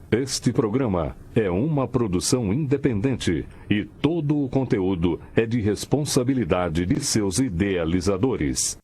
Este programa é uma produção independente e todo o conteúdo é de responsabilidade de seus idealizadores.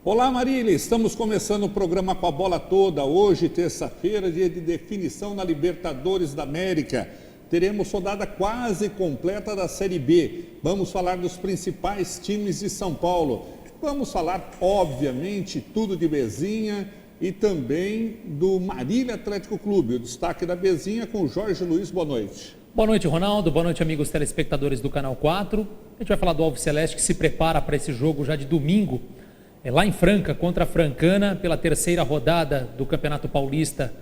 Olá Marília, estamos começando o programa Com a Bola Toda. Hoje, terça-feira, dia de definição na Libertadores da América. Teremos rodada quase completa da Série B. Vamos falar dos principais times de São Paulo. Vamos falar, obviamente, tudo de Bezinha e também do Marília Atlético Clube. O destaque da Bezinha com o Jorge Luiz. Boa noite. Boa noite, Ronaldo. Boa noite, amigos telespectadores do Canal 4. A gente vai falar do Alves Celeste, que se prepara para esse jogo já de domingo. Lá em Franca, contra a Francana, pela terceira rodada do Campeonato Paulista,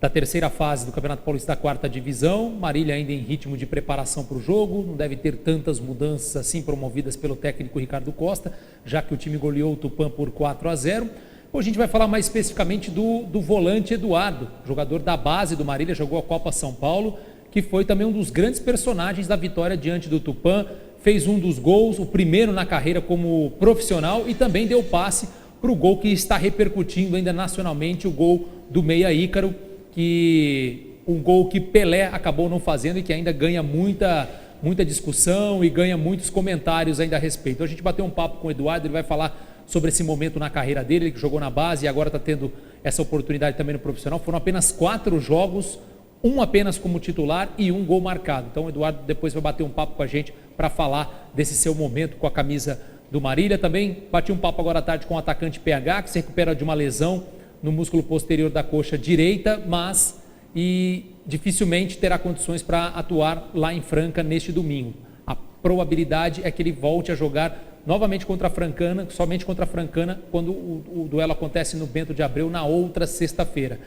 da terceira fase do Campeonato Paulista da quarta divisão. Marília ainda em ritmo de preparação para o jogo, não deve ter tantas mudanças assim promovidas pelo técnico Ricardo Costa, já que o time goleou o Tupã por 4-0. Hoje a gente vai falar mais especificamente do volante Eduardo, jogador da base do Marília, jogou a Copa São Paulo, que foi também um dos grandes personagens da vitória diante do Tupã. Fez um dos gols, o primeiro na carreira como profissional, e também deu passe para o gol que está repercutindo ainda nacionalmente, o gol do Meia Ícaro, um gol que Pelé acabou não fazendo e que ainda ganha muita discussão e ganha muitos comentários ainda a respeito. Então, a gente bateu um papo com o Eduardo, ele vai falar sobre esse momento na carreira dele, ele que jogou na base e agora está tendo essa oportunidade também no profissional. Foram apenas 4 jogos, um apenas como titular e um gol marcado. Então o Eduardo depois vai bater um papo com a gente para falar desse seu momento com a camisa do Marília. Também bati um papo agora à tarde com o atacante PH, que se recupera de uma lesão no músculo posterior da coxa direita, mas dificilmente terá condições para atuar lá em Franca neste domingo. A probabilidade é que ele volte a jogar novamente contra a Francana, somente contra a Francana, quando o duelo acontece no Bento de Abreu na outra sexta-feira.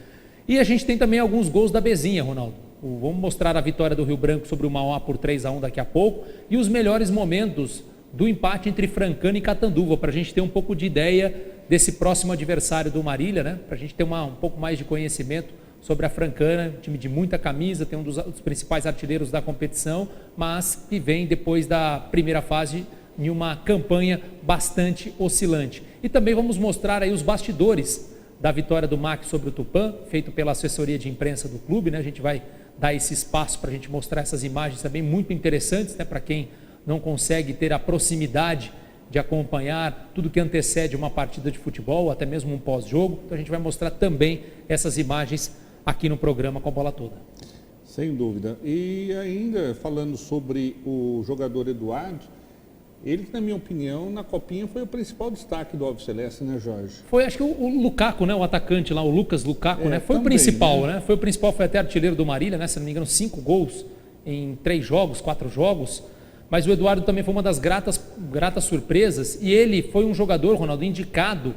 E a gente tem também alguns gols da Bezinha, Ronaldo. Vamos mostrar a vitória do Rio Branco sobre o Mauá por 3-1 daqui a pouco e os melhores momentos do empate entre Francana e Catanduva, para a gente ter um pouco de ideia desse próximo adversário do Marília, né? Para a gente ter um pouco mais de conhecimento sobre a Francana, um time de muita camisa, tem um dos principais artilheiros da competição, mas que vem depois da primeira fase em uma campanha bastante oscilante. E também vamos mostrar aí os bastidores da vitória do MAC sobre o Tupã, feito pela assessoria de imprensa do clube, né? A gente vai dar esse espaço para a gente mostrar essas imagens também muito interessantes, né? Para quem não consegue ter a proximidade de acompanhar tudo que antecede uma partida de futebol, até mesmo um pós-jogo. Então a gente vai mostrar também essas imagens aqui no programa Com a Bola Toda. Sem dúvida. E ainda falando sobre o jogador Eduardo, ele que, na minha opinião, na Copinha foi o principal destaque do Alves Celeste, né, Jorge? Foi, acho que o Lukaku, né, o atacante lá, o Lucas Lukaku, né, foi também, o principal, né? Foi o principal, foi até artilheiro do Marília, né, se não me engano, 5 gols em 3 jogos, 4 jogos. Mas o Eduardo também foi uma das gratas surpresas, e ele foi um jogador, Ronaldo, indicado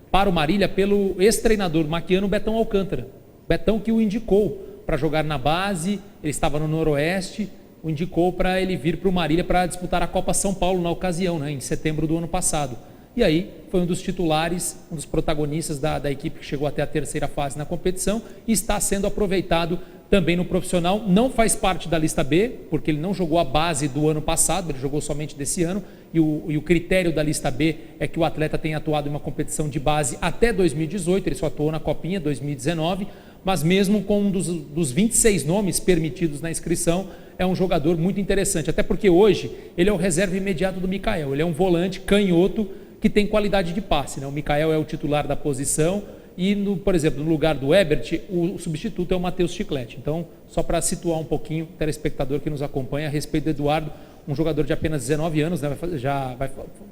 para o Marília pelo ex-treinador maquiano Betão Alcântara. Betão que o indicou para jogar na base, ele estava no Noroeste, o indicou para ele vir para o Marília para disputar a Copa São Paulo na ocasião, né, em setembro do ano passado. E aí foi um dos titulares, um dos protagonistas da equipe que chegou até a terceira fase na competição e está sendo aproveitado também no profissional. Não faz parte da lista B, porque ele não jogou a base do ano passado, ele jogou somente desse ano, e o critério da lista B é que o atleta tenha atuado em uma competição de base até 2018, ele só atuou na Copinha 2019, mas mesmo com um dos 26 nomes permitidos na inscrição, é um jogador muito interessante, até porque hoje ele é o reserva imediato do Mikael, ele é um volante canhoto que tem qualidade de passe, né? O Mikael é o titular da posição e, por exemplo, no lugar do Ebert, o substituto é o Matheus Chiclete. Então, só para situar um pouquinho o telespectador que nos acompanha a respeito do Eduardo, um jogador de apenas 19 anos, né?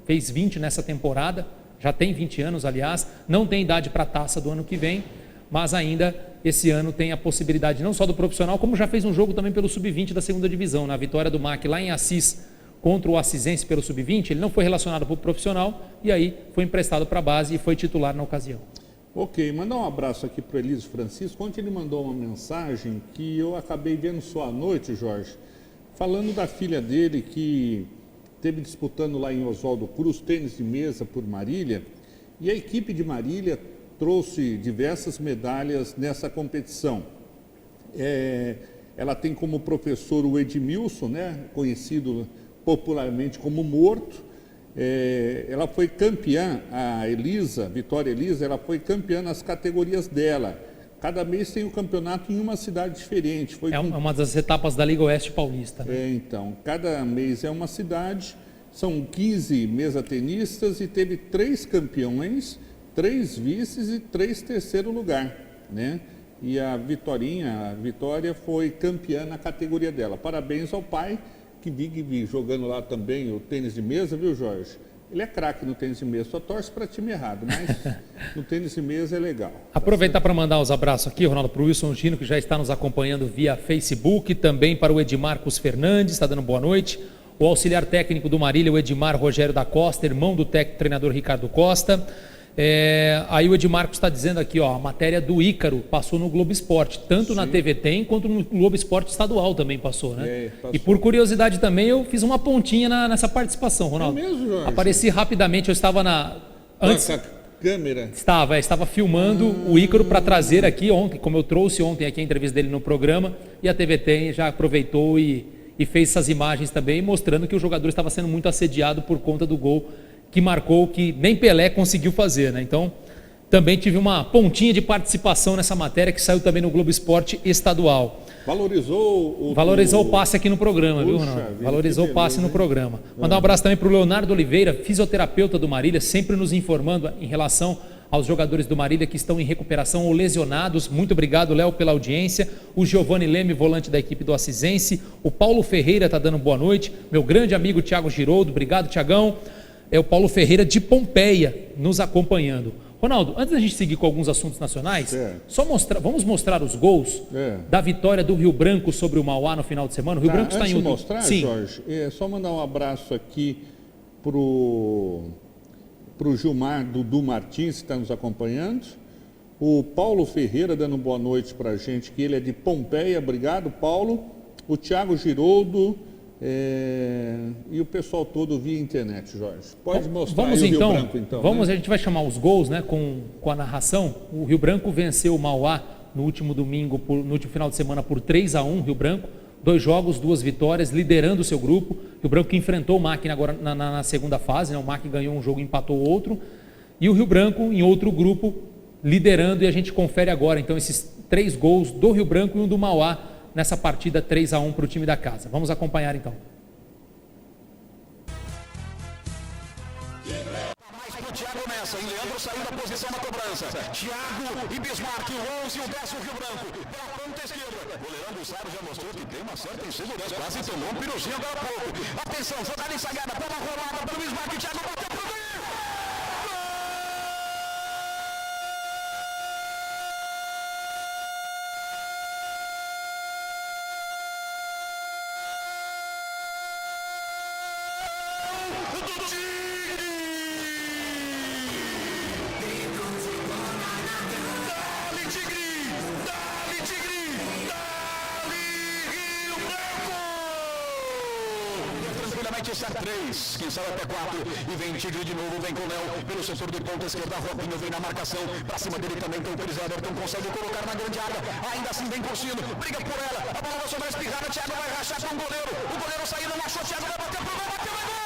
Fez 20 nessa temporada, já tem 20 anos, aliás, não tem idade para a taça do ano que vem, mas ainda esse ano tem a possibilidade não só do profissional, como já fez um jogo também pelo Sub-20 da segunda divisão, na vitória do MAC lá em Assis contra o Assisense pelo Sub-20, ele não foi relacionado para o profissional e aí foi emprestado para a base e foi titular na ocasião. Ok, mandar um abraço aqui para o Elísio Francisco. Ontem ele mandou uma mensagem que eu acabei vendo só à noite, Jorge, falando da filha dele que esteve disputando lá em Oswaldo Cruz, tênis de mesa por Marília, e a equipe de Marília trouxe diversas medalhas nessa competição. Ela tem como professor o Edmilson, né? Conhecido popularmente como Morto. Ela foi campeã, a Elisa, Vitória Elisa, ela foi campeã nas categorias dela. Cada mês tem um campeonato em uma cidade diferente. Uma das etapas da Liga Oeste Paulista. Né? Então, cada mês é uma cidade, são 15 mesa-tenistas e teve 3 campeões, 3 vices e 3 terceiro lugar, né? E a Vitória foi campeã na categoria dela. Parabéns ao pai, que vive jogando lá também o tênis de mesa, viu, Jorge? Ele é craque no tênis de mesa, só torce para time errado, mas no tênis de mesa é legal. Aproveitar para mandar os abraços aqui, Ronaldo, para o Wilson Gino, que já está nos acompanhando via Facebook, também para o Edmarcos Fernandes, está dando boa noite. O auxiliar técnico do Marília, o Edmar Rogério da Costa, irmão do treinador Ricardo Costa. Aí o Edmarcos está dizendo aqui, ó, a matéria do Ícaro passou no Globo Esporte, tanto na TV Tem quanto no Globo Esporte Estadual também passou, né? Passou. E por curiosidade também eu fiz uma pontinha nessa participação, Ronaldo. É mesmo, Jorge? Apareci rapidamente, eu estava antes. Com a câmera? Estava filmando o Ícaro para trazer aqui ontem, como eu trouxe ontem aqui a entrevista dele no programa, e a TV Tem já aproveitou e fez essas imagens também, mostrando que o jogador estava sendo muito assediado por conta do gol que marcou, que nem Pelé conseguiu fazer, né? Então, também tive uma pontinha de participação nessa matéria que saiu também no Globo Esporte Estadual. Valorizou o passe aqui no programa, viu, Ronaldo? Valorizou o passe no programa. Mandar um abraço também para o Leonardo Oliveira, fisioterapeuta do Marília, sempre nos informando em relação aos jogadores do Marília que estão em recuperação ou lesionados. Muito obrigado, Léo, pela audiência. O Giovanni Leme, volante da equipe do Assisense. O Paulo Ferreira está dando boa noite. Meu grande amigo Thiago Giroldo, obrigado, Thiagão. É o Paulo Ferreira de Pompeia nos acompanhando. Ronaldo, antes da gente seguir com alguns assuntos nacionais, vamos mostrar os gols da vitória do Rio Branco sobre o Mauá no final de semana. O Rio Branco está em outro... mostrar, sim, Jorge, só mandar um abraço aqui pro Gilmar Dudu Martins, que está nos acompanhando. O Paulo Ferreira dando boa noite para a gente, que ele é de Pompeia. Obrigado, Paulo. O Thiago Giroldo... e o pessoal todo via internet, Jorge. Pode mostrar vamos, aí o então, Rio Branco, então. Vamos, né? A gente vai chamar os gols, né, com a narração. O Rio Branco venceu o Mauá no último domingo, no último final de semana, por 3-1, Rio Branco. 2 jogos, 2 vitórias, liderando o seu grupo. Rio Branco que enfrentou o MAC agora na segunda fase, né? O MAC ganhou um jogo e empatou outro. E o Rio Branco em outro grupo, liderando, e a gente confere agora, então, esses 3 gols do Rio Branco e um do Mauá, nessa partida 3-1 para o time da casa. Vamos acompanhar então. Mais pro Thiago nessa, e Leandro saiu da posição na cobrança. Thiago e Bismarck, o 11 e o 10 o Rio Branco. Pela ponta esquerda. O goleirão do Sábio já mostrou que tem uma certa insegurança. Quase tomou um piruzinho agora há pouco. Atenção, jogada ensaiada, bola rolada pelo Bismarck. Thiago bateu pro gol. Sai 3, quem sabe até 4, e vem Tigre de novo, vem com o Léo, pelo setor de ponta esquerda, Robinho vem na marcação, pra cima dele também tem o Cris Everton, consegue colocar na grande área, ainda assim vem por cima, briga por ela, a bola vai sobrar espirrada, Thiago vai rachar com o goleiro saiu, não achou, Thiago vai bater pro gol, bateu, é gol!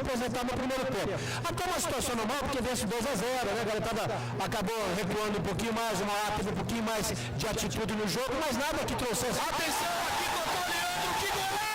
Apresentado no primeiro tempo. Até uma situação normal, porque vence 2-0, né? A garotada acabou recuando um pouquinho mais, uma teve um pouquinho mais de atitude no jogo, mas nada que trouxesse. Atenção aqui, doutor Leandro, que golaço!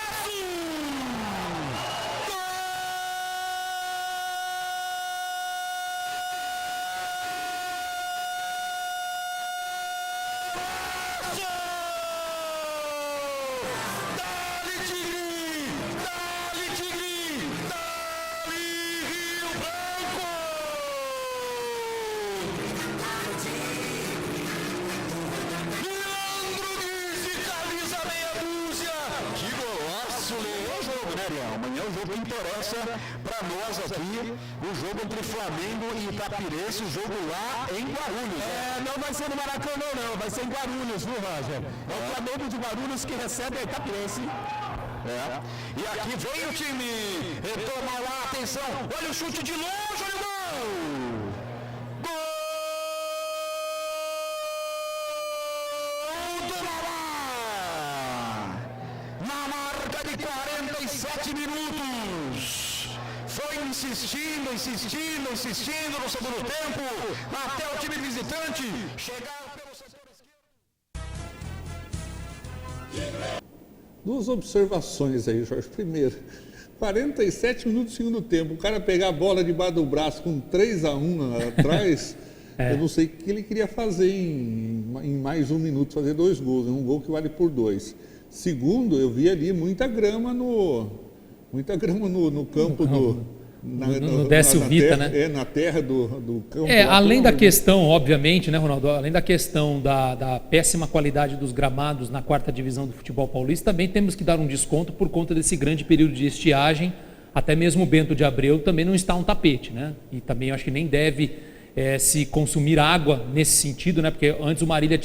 Camisa 6. é o jogo que interessa para nós aqui, o jogo entre Flamengo e Itapirense, o jogo lá em Guarulhos. Não vai ser no Maracanã, não, vai ser em Guarulhos, viu, Roger? É o Flamengo de Guarulhos que recebe a Itapirense. E aqui vem o time, retoma lá, atenção, olha o chute de longe, olha o gol! Gol do Mauá! Na marca de 47 minutos. Foi insistindo no segundo tempo, até o time visitante chegar pelo setor esquerdo. Duas observações aí, Jorge. Primeiro, 47 minutos do segundo tempo, o cara pegar a bola debaixo do braço com 3-1 atrás, eu não sei o que ele queria fazer em mais um minuto, fazer 2 gols, um gol que vale por 2. Segundo, eu vi ali muita grama no campo no Décio Vita, né? Na terra do campo. Além da questão, obviamente, né, Ronaldo? Além da questão da péssima qualidade dos gramados na 4ª divisão do futebol paulista, também temos que dar um desconto por conta desse grande período de estiagem. Até mesmo o Bento de Abreu também não está um tapete, né? E também eu acho que nem deve se consumir água nesse sentido, né? Porque antes o Marília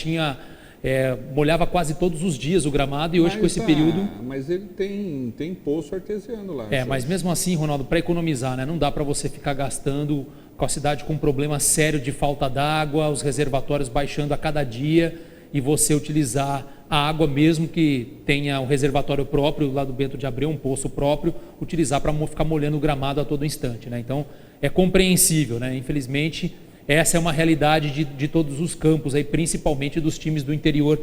molhava quase todos os dias o gramado e hoje com esse período... Mas ele tem poço artesiano lá. Mas mesmo assim, Ronaldo, para economizar, né? Não dá para você ficar gastando com a cidade com um problema sério de falta d'água, os reservatórios baixando a cada dia e você utilizar a água, mesmo que tenha um reservatório próprio lá do Bento de Abreu, um poço próprio, utilizar para ficar molhando o gramado a todo instante, né? Então, é compreensível, né? Infelizmente... Essa é uma realidade de todos os campos, aí, principalmente dos times do interior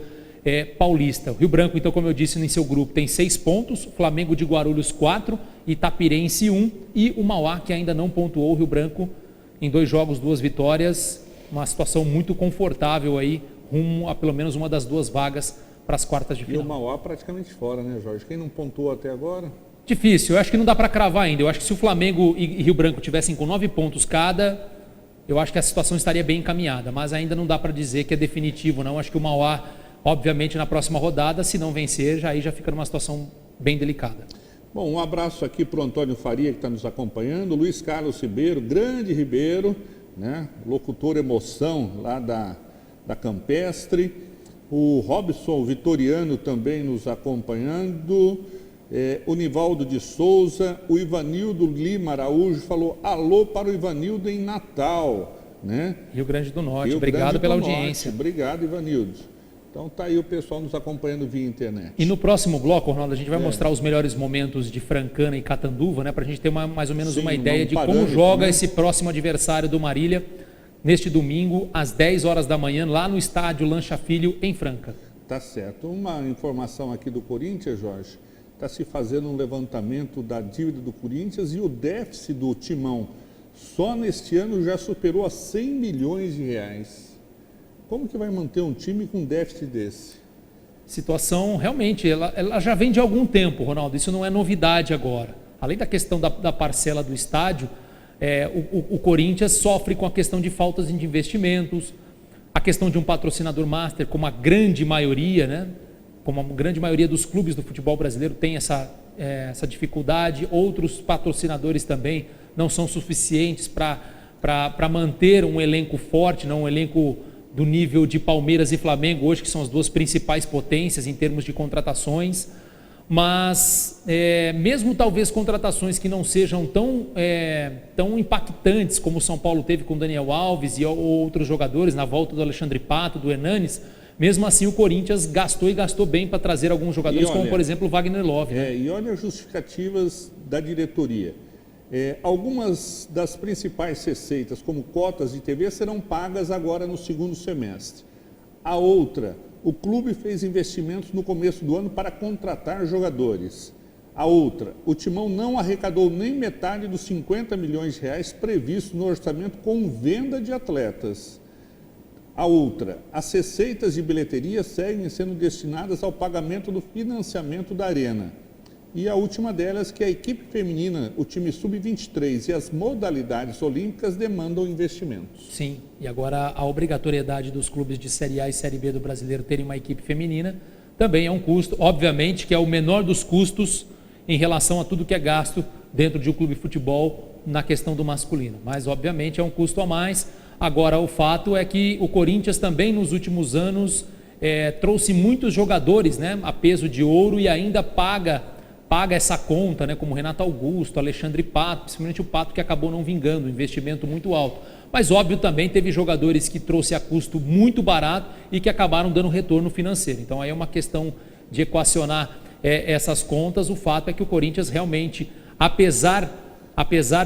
paulista. O Rio Branco, então, como eu disse em seu grupo, tem 6 pontos, Flamengo de Guarulhos 4, Itapirense 1 e o Mauá, que ainda não pontuou. O Rio Branco em 2 jogos, 2 vitórias, uma situação muito confortável aí, rumo a pelo menos uma das 2 vagas para as quartas de final. E o Mauá praticamente fora, né, Jorge? Quem não pontuou até agora? Difícil, eu acho que não dá para cravar ainda. Eu acho que se o Flamengo e Rio Branco tivessem com 9 pontos cada... eu acho que a situação estaria bem encaminhada, mas ainda não dá para dizer que é definitivo, não. Acho que o Mauá, obviamente, na próxima rodada, se não vencer, aí já fica numa situação bem delicada. Bom, um abraço aqui para o Antônio Faria, que está nos acompanhando, Luiz Carlos Ribeiro, grande Ribeiro, né? Locutor Emoção, lá da Campestre, o Robson Vitoriano também nos acompanhando, o Nivaldo de Souza, o Ivanildo Lima Araújo falou alô para o Ivanildo em Natal, né? Rio Grande do Norte, obrigado pela audiência. Obrigado, Ivanildo. Então tá aí o pessoal nos acompanhando via internet. E no próximo bloco, Ronaldo, a gente vai mostrar os melhores momentos de Francana e Catanduva, né? Para a gente ter mais ou menos uma ideia de como joga esse próximo adversário do Marília neste domingo, às 10 horas da manhã, lá no estádio Lancha Filho, em Franca. Tá certo. Uma informação aqui do Corinthians, Jorge. Está se fazendo um levantamento da dívida do Corinthians e o déficit do Timão só neste ano já superou a 100 milhões de reais. Como que vai manter um time com déficit desse? Situação, realmente, ela já vem de algum tempo, Ronaldo, isso não é novidade agora. Além da questão da parcela do estádio, o Corinthians sofre com a questão de faltas de investimentos, a questão de um patrocinador master, como a grande maioria, né? Como a grande maioria dos clubes do futebol brasileiro tem essa dificuldade, outros patrocinadores também não são suficientes para manter um elenco forte, não um elenco do nível de Palmeiras e Flamengo hoje, que são as 2 principais potências em termos de contratações, mas mesmo talvez contratações que não sejam tão impactantes como o São Paulo teve com Daniel Alves e outros jogadores, na volta do Alexandre Pato, do Hernanes, mesmo assim o Corinthians gastou bem para trazer alguns jogadores, como por exemplo o Wagner Love. Né? E olha as justificativas da diretoria. Algumas das principais receitas, como cotas de TV, serão pagas agora no segundo semestre. A outra, o clube fez investimentos no começo do ano para contratar jogadores. A outra, o Timão não arrecadou nem metade dos 50 milhões de reais previstos no orçamento com venda de atletas. A outra, as receitas de bilheteria seguem sendo destinadas ao pagamento do financiamento da Arena. E a última delas, que a equipe feminina, o time sub-23 e as modalidades olímpicas demandam investimentos. Sim, e agora a obrigatoriedade dos clubes de Série A e Série B do brasileiro terem uma equipe feminina também é um custo, obviamente que é o menor dos custos em relação a tudo que é gasto dentro de um clube de futebol na questão do masculino. Mas, obviamente, é um custo a mais. Agora, o fato é que o Corinthians também, nos últimos anos, trouxe muitos jogadores, né, a peso de ouro e ainda paga essa conta, né, como Renato Augusto, Alexandre Pato, principalmente o Pato, que acabou não vingando, um investimento muito alto. Mas, óbvio, também teve jogadores que trouxe a custo muito barato e que acabaram dando retorno financeiro. Então, aí é uma questão de equacionar essas contas. O fato é que o Corinthians realmente, apesar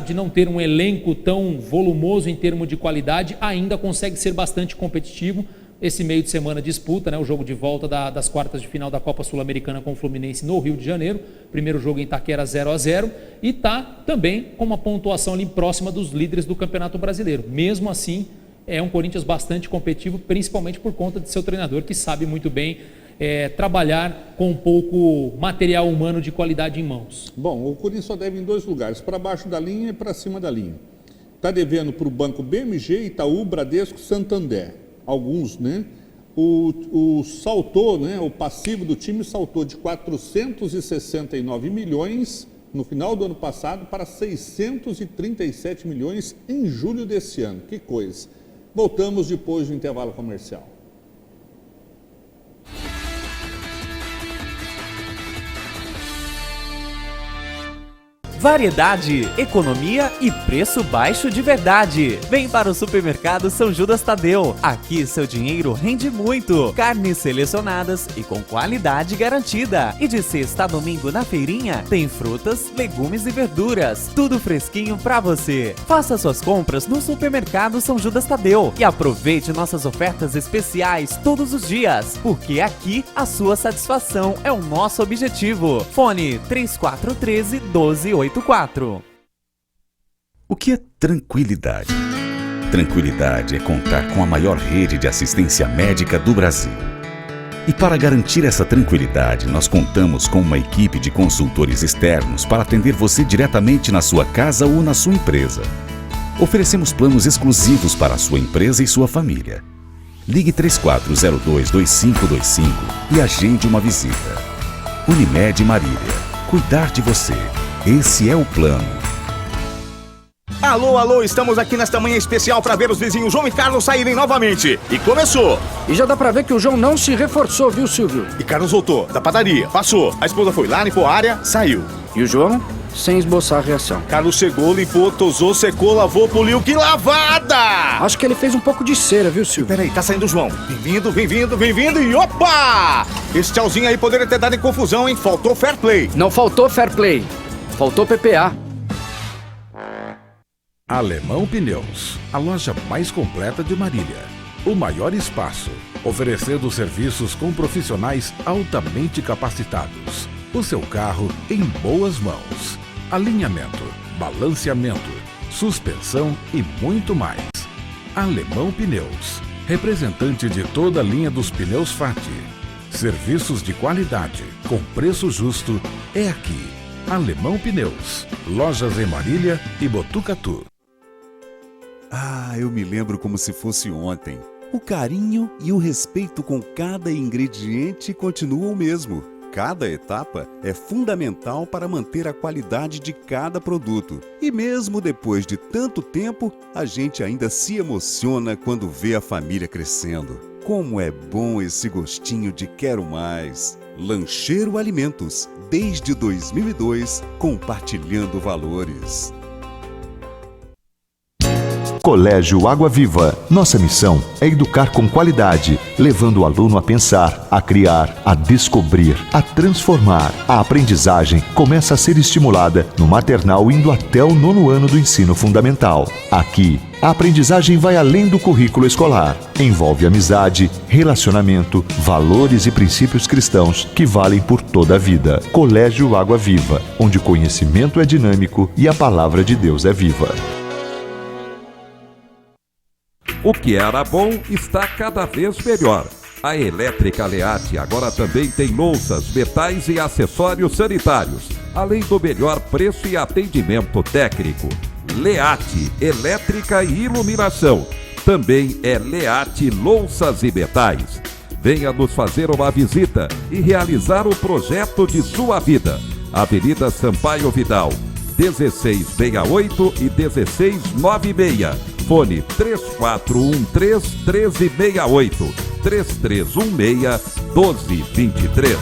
de não ter um elenco tão volumoso em termos de qualidade, ainda consegue ser bastante competitivo. Esse meio de semana disputa, né, o jogo de volta das quartas de final da Copa Sul-Americana com o Fluminense no Rio de Janeiro. Primeiro jogo em Itaquera 0-0 e está também com uma pontuação ali próxima dos líderes do Campeonato Brasileiro. Mesmo assim, é um Corinthians bastante competitivo, principalmente por conta de seu treinador, que sabe muito bem trabalhar com pouco material humano de qualidade em mãos. Bom, o Corinthians só deve em 2 lugares, para baixo da linha e para cima da linha. Está devendo para o Banco BMG, Itaú, Bradesco, Santander. Alguns, né? Saltou, né? O passivo do time saltou de 469 milhões no final do ano passado para 637 milhões em julho desse ano. Que coisa. Voltamos depois do intervalo comercial. Variedade, economia e preço baixo de verdade. Vem para o Supermercado São Judas Tadeu. Aqui seu dinheiro rende muito. Carnes selecionadas e com qualidade garantida. E de sexta a domingo na feirinha tem frutas, legumes e verduras. Tudo fresquinho para você. Faça suas compras no Supermercado São Judas Tadeu e aproveite nossas ofertas especiais todos os dias, porque aqui a sua satisfação é o nosso objetivo. Fone 3413-1284. O que é tranquilidade? Tranquilidade é contar com a maior rede de assistência médica do Brasil. E para garantir essa tranquilidade, nós contamos com uma equipe de consultores externos para atender você diretamente na sua casa ou na sua empresa. Oferecemos planos exclusivos para a sua empresa e sua família. Ligue 3402-2525 e agende uma visita. Unimed Marília. Cuidar de você. Esse é o plano. Alô, alô, estamos aqui nesta manhã especial para ver os vizinhos João e Carlos saírem novamente. E começou! E já dá pra ver que o João não se reforçou, viu, Silvio? E Carlos voltou, da padaria, passou. A esposa foi lá, limpou a área, saiu. E o João, sem esboçar a reação. Carlos chegou, limpou, tosou, secou, lavou, poliu. Que lavada! Acho que ele fez um pouco de cera, viu, Silvio? Peraí, tá saindo o João. Bem-vindo, bem-vindo, bem-vindo e opa! Esse tchauzinho aí poderia ter dado em confusão, hein? Faltou fair play. Não faltou fair play. Faltou PPA. Alemão Pneus, a loja mais completa de Marília. O maior espaço, oferecendo serviços com profissionais altamente capacitados. O seu carro em boas mãos. Alinhamento, balanceamento, suspensão e muito mais. Alemão Pneus, representante de toda a linha dos pneus FAT. Serviços de qualidade, com preço justo, é aqui. Alemão Pneus, lojas em Marília e Botucatu. Ah, eu me lembro como se fosse ontem. O carinho e o respeito com cada ingrediente continuam o mesmo. Cada etapa é fundamental para manter a qualidade de cada produto. E mesmo depois de tanto tempo, a gente ainda se emociona quando vê a família crescendo. Como é bom esse gostinho de quero mais. Lancheiro Alimentos, desde 2002, compartilhando valores. Colégio Água Viva. Nossa missão é educar com qualidade, levando o aluno a pensar, a criar, a descobrir, a transformar. A aprendizagem começa a ser estimulada no maternal indo até o 9º ano do ensino fundamental. Aqui, a aprendizagem vai além do currículo escolar. Envolve amizade, relacionamento, valores e princípios cristãos que valem por toda a vida. Colégio Água Viva, onde o conhecimento é dinâmico e a palavra de Deus é viva. O que era bom está cada vez melhor. A Elétrica Leate agora também tem louças, metais e acessórios sanitários, além do melhor preço e atendimento técnico. Leate, elétrica e iluminação. Também é Leate Louças e Metais. Venha nos fazer uma visita e realizar o projeto de sua vida. Avenida Sampaio Vidal, 1668 e 1696. Fone 3413-1368, 3316-1223.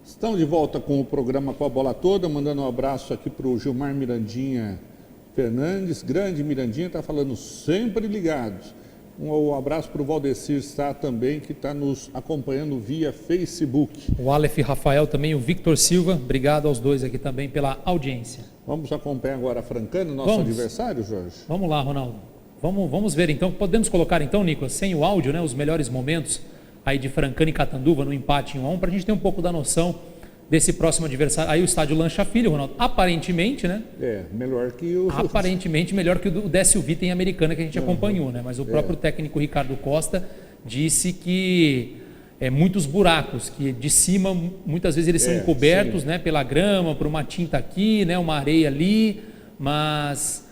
Estamos de volta com o programa Com a Bola Toda, mandando um abraço aqui para o Gilmar Mirandinha Fernandes, grande Mirandinha, está falando sempre ligados. Um abraço para o Valdecir Sá também, que está nos acompanhando via Facebook. O Aleph Rafael também, o Victor Silva, obrigado aos dois aqui também pela audiência. Vamos acompanhar agora a Francana, nosso adversário, Jorge? Vamos lá, Ronaldo. Vamos ver então, podemos colocar então, Nicolas, sem o áudio, né, os melhores momentos aí de Francana e Catanduva no empate em 1-1, para a gente ter um pouco da noção desse próximo adversário. Aí o estádio Lancha Filho, Ronaldo, aparentemente, né? Melhor que o... Aparentemente melhor que o Décio Vita em Americana, que a gente acompanhou, né? Mas o próprio técnico Ricardo Costa disse que muitos buracos, que de cima muitas vezes eles são encobertos, né? Pela grama, por uma tinta aqui, né? Uma areia ali, mas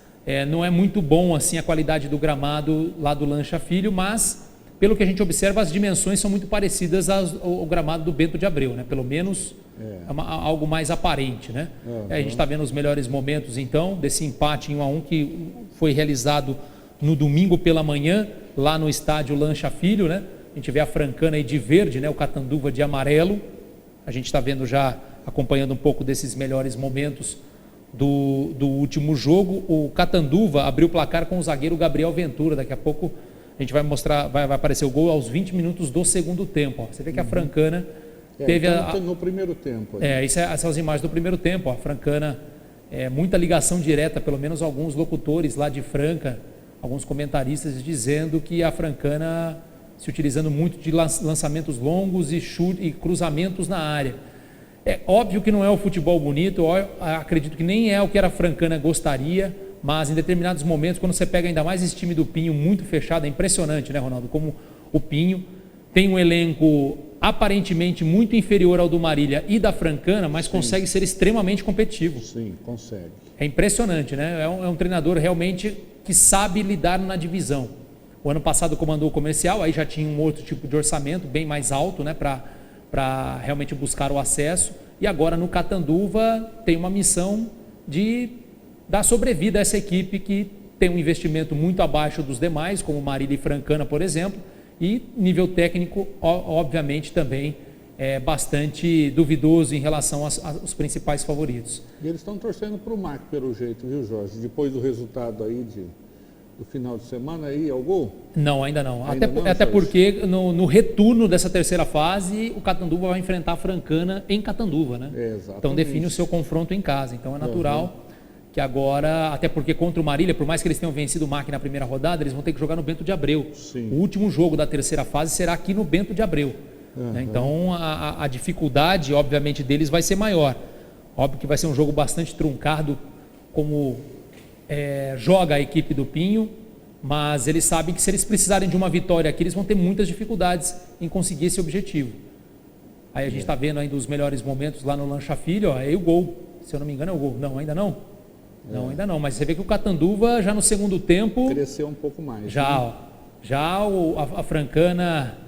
não é muito bom assim a qualidade do gramado lá do Lancha Filho, mas pelo que a gente observa, as dimensões são muito parecidas ao gramado do Bento de Abreu, né? Pelo menos algo mais aparente, né? A gente está vendo os melhores momentos, então, desse empate em 1-1 que foi realizado no domingo pela manhã, lá no estádio Lancha Filho, né? A gente vê a Francana aí de verde, né? O Catanduva de amarelo. A gente está vendo já, acompanhando um pouco desses melhores momentos do último jogo. O Catanduva abriu o placar com o zagueiro Gabriel Ventura. Daqui a pouco a gente vai mostrar, vai aparecer o gol aos 20 minutos do segundo tempo. Ó. Você vê que a Francana teve no primeiro tempo. Essas são as imagens do primeiro tempo. Ó. A Francana, muita ligação direta, pelo menos alguns locutores lá de Franca, alguns comentaristas dizendo que a Francana se utilizando muito de lançamentos longos e chute e cruzamentos na área. É óbvio que não é o futebol bonito, acredito que nem é o que a Francana gostaria, mas em determinados momentos, quando você pega ainda mais esse time do Pinho muito fechado, é impressionante, né, Ronaldo? Como o Pinho tem um elenco aparentemente muito inferior ao do Marília e da Francana, mas consegue ser extremamente competitivo. Sim, consegue. É impressionante, né? É um treinador realmente que sabe lidar na divisão. O ano passado comandou o Comercial, aí já tinha um outro tipo de orçamento, bem mais alto, né, para realmente buscar o acesso. E agora no Catanduva tem uma missão de dar sobrevida a essa equipe que tem um investimento muito abaixo dos demais, como Marília e Francana, por exemplo, e nível técnico, obviamente, também é bastante duvidoso em relação aos principais favoritos. E eles estão torcendo para o MAC, pelo jeito, viu, Jorge? Depois do resultado aí do final de semana, aí é o gol? Não, ainda não. Ainda até porque no retorno dessa terceira fase, o Catanduva vai enfrentar a Francana em Catanduva, né? Exatamente. Então define o seu confronto em casa. Então é natural que agora, até porque contra o Marília, por mais que eles tenham vencido o MAC na primeira rodada, eles vão ter que jogar no Bento de Abreu. Sim. O último jogo da terceira fase será aqui no Bento de Abreu. Né? Então a dificuldade, obviamente, deles vai ser maior. Óbvio que vai ser um jogo bastante truncado, como joga a equipe do Pinho, mas eles sabem que se eles precisarem de uma vitória aqui, eles vão ter muitas dificuldades em conseguir esse objetivo. Aí a gente está vendo ainda os melhores momentos lá no Lancha Filho, aí o gol, se eu não me engano é o gol. Não, ainda não. Não, ainda não, mas você vê que o Catanduva já no segundo tempo... Cresceu um pouco mais. A Francana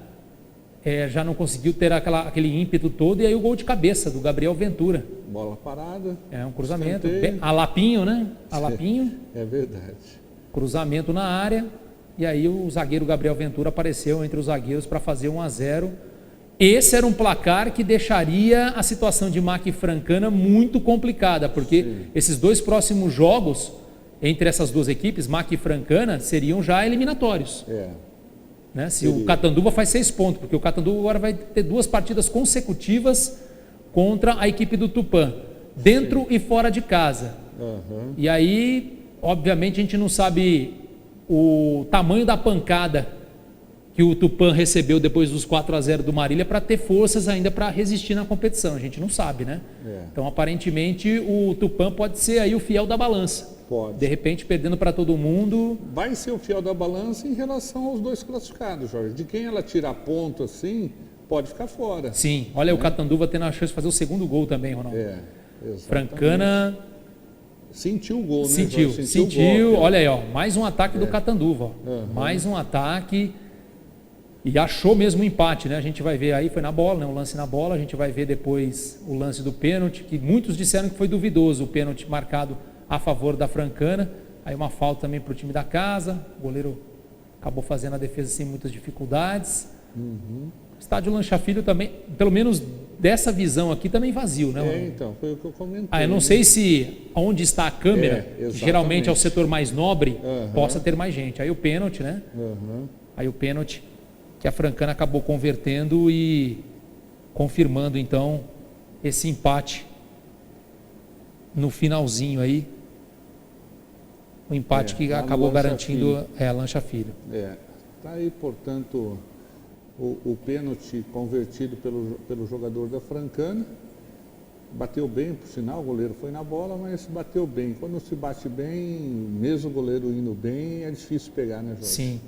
já não conseguiu ter aquele ímpeto todo, e aí o gol de cabeça do Gabriel Ventura. Bola parada. É um cruzamento, a Lapinho, né? A Lapinho. É verdade. Cruzamento na área, e aí o zagueiro Gabriel Ventura apareceu entre os zagueiros para fazer 1-0. Esse era um placar que deixaria a situação de MAC e Francana muito complicada, porque esses dois próximos jogos entre essas duas equipes, MAC e Francana, seriam já eliminatórios. Né? Se o Catanduva faz 6 pontos, porque o Catanduva agora vai ter 2 partidas consecutivas contra a equipe do Tupã, dentro e fora de casa. E aí, obviamente, a gente não sabe o tamanho da pancada que o Tupã recebeu depois dos 4-0 do Marília para ter forças ainda para resistir na competição. A gente não sabe, né? Então, aparentemente, o Tupã pode ser aí o fiel da balança. Pode. De repente, perdendo para todo mundo. Vai ser o fiel da balança em relação aos 2 classificados, Jorge. De quem ela tirar ponto assim, pode ficar fora. Sim. Olha, o Catanduva tendo a chance de fazer o segundo gol também, Ronaldo. Exatamente. Francana Sentiu o gol, né? Sentiu. Olha aí, ó, mais um ataque do Catanduva. Mais um ataque. E achou mesmo o empate, né? A gente vai ver aí, foi na bola, né? Um lance na bola. A gente vai ver depois o lance do pênalti, que muitos disseram que foi duvidoso, o pênalti marcado a favor da Francana. Aí uma falta também para o time da casa. O goleiro acabou fazendo a defesa sem muitas dificuldades. O estádio Lancha Filho também, pelo menos dessa visão aqui, também vazio, né? Então, foi o que eu comentei. Eu não sei se onde está a câmera, que geralmente é o setor mais nobre, possa ter mais gente. Aí o pênalti, né? Aí o pênalti que a Francana acabou convertendo e confirmando, então, esse empate no finalzinho aí. O empate que acabou garantindo a Lancha Filho. Está aí, portanto, o pênalti convertido pelo jogador da Francana. Bateu bem, por sinal, o goleiro foi na bola, mas bateu bem. Quando se bate bem, mesmo o goleiro indo bem, é difícil pegar, né, Jorge? Sim.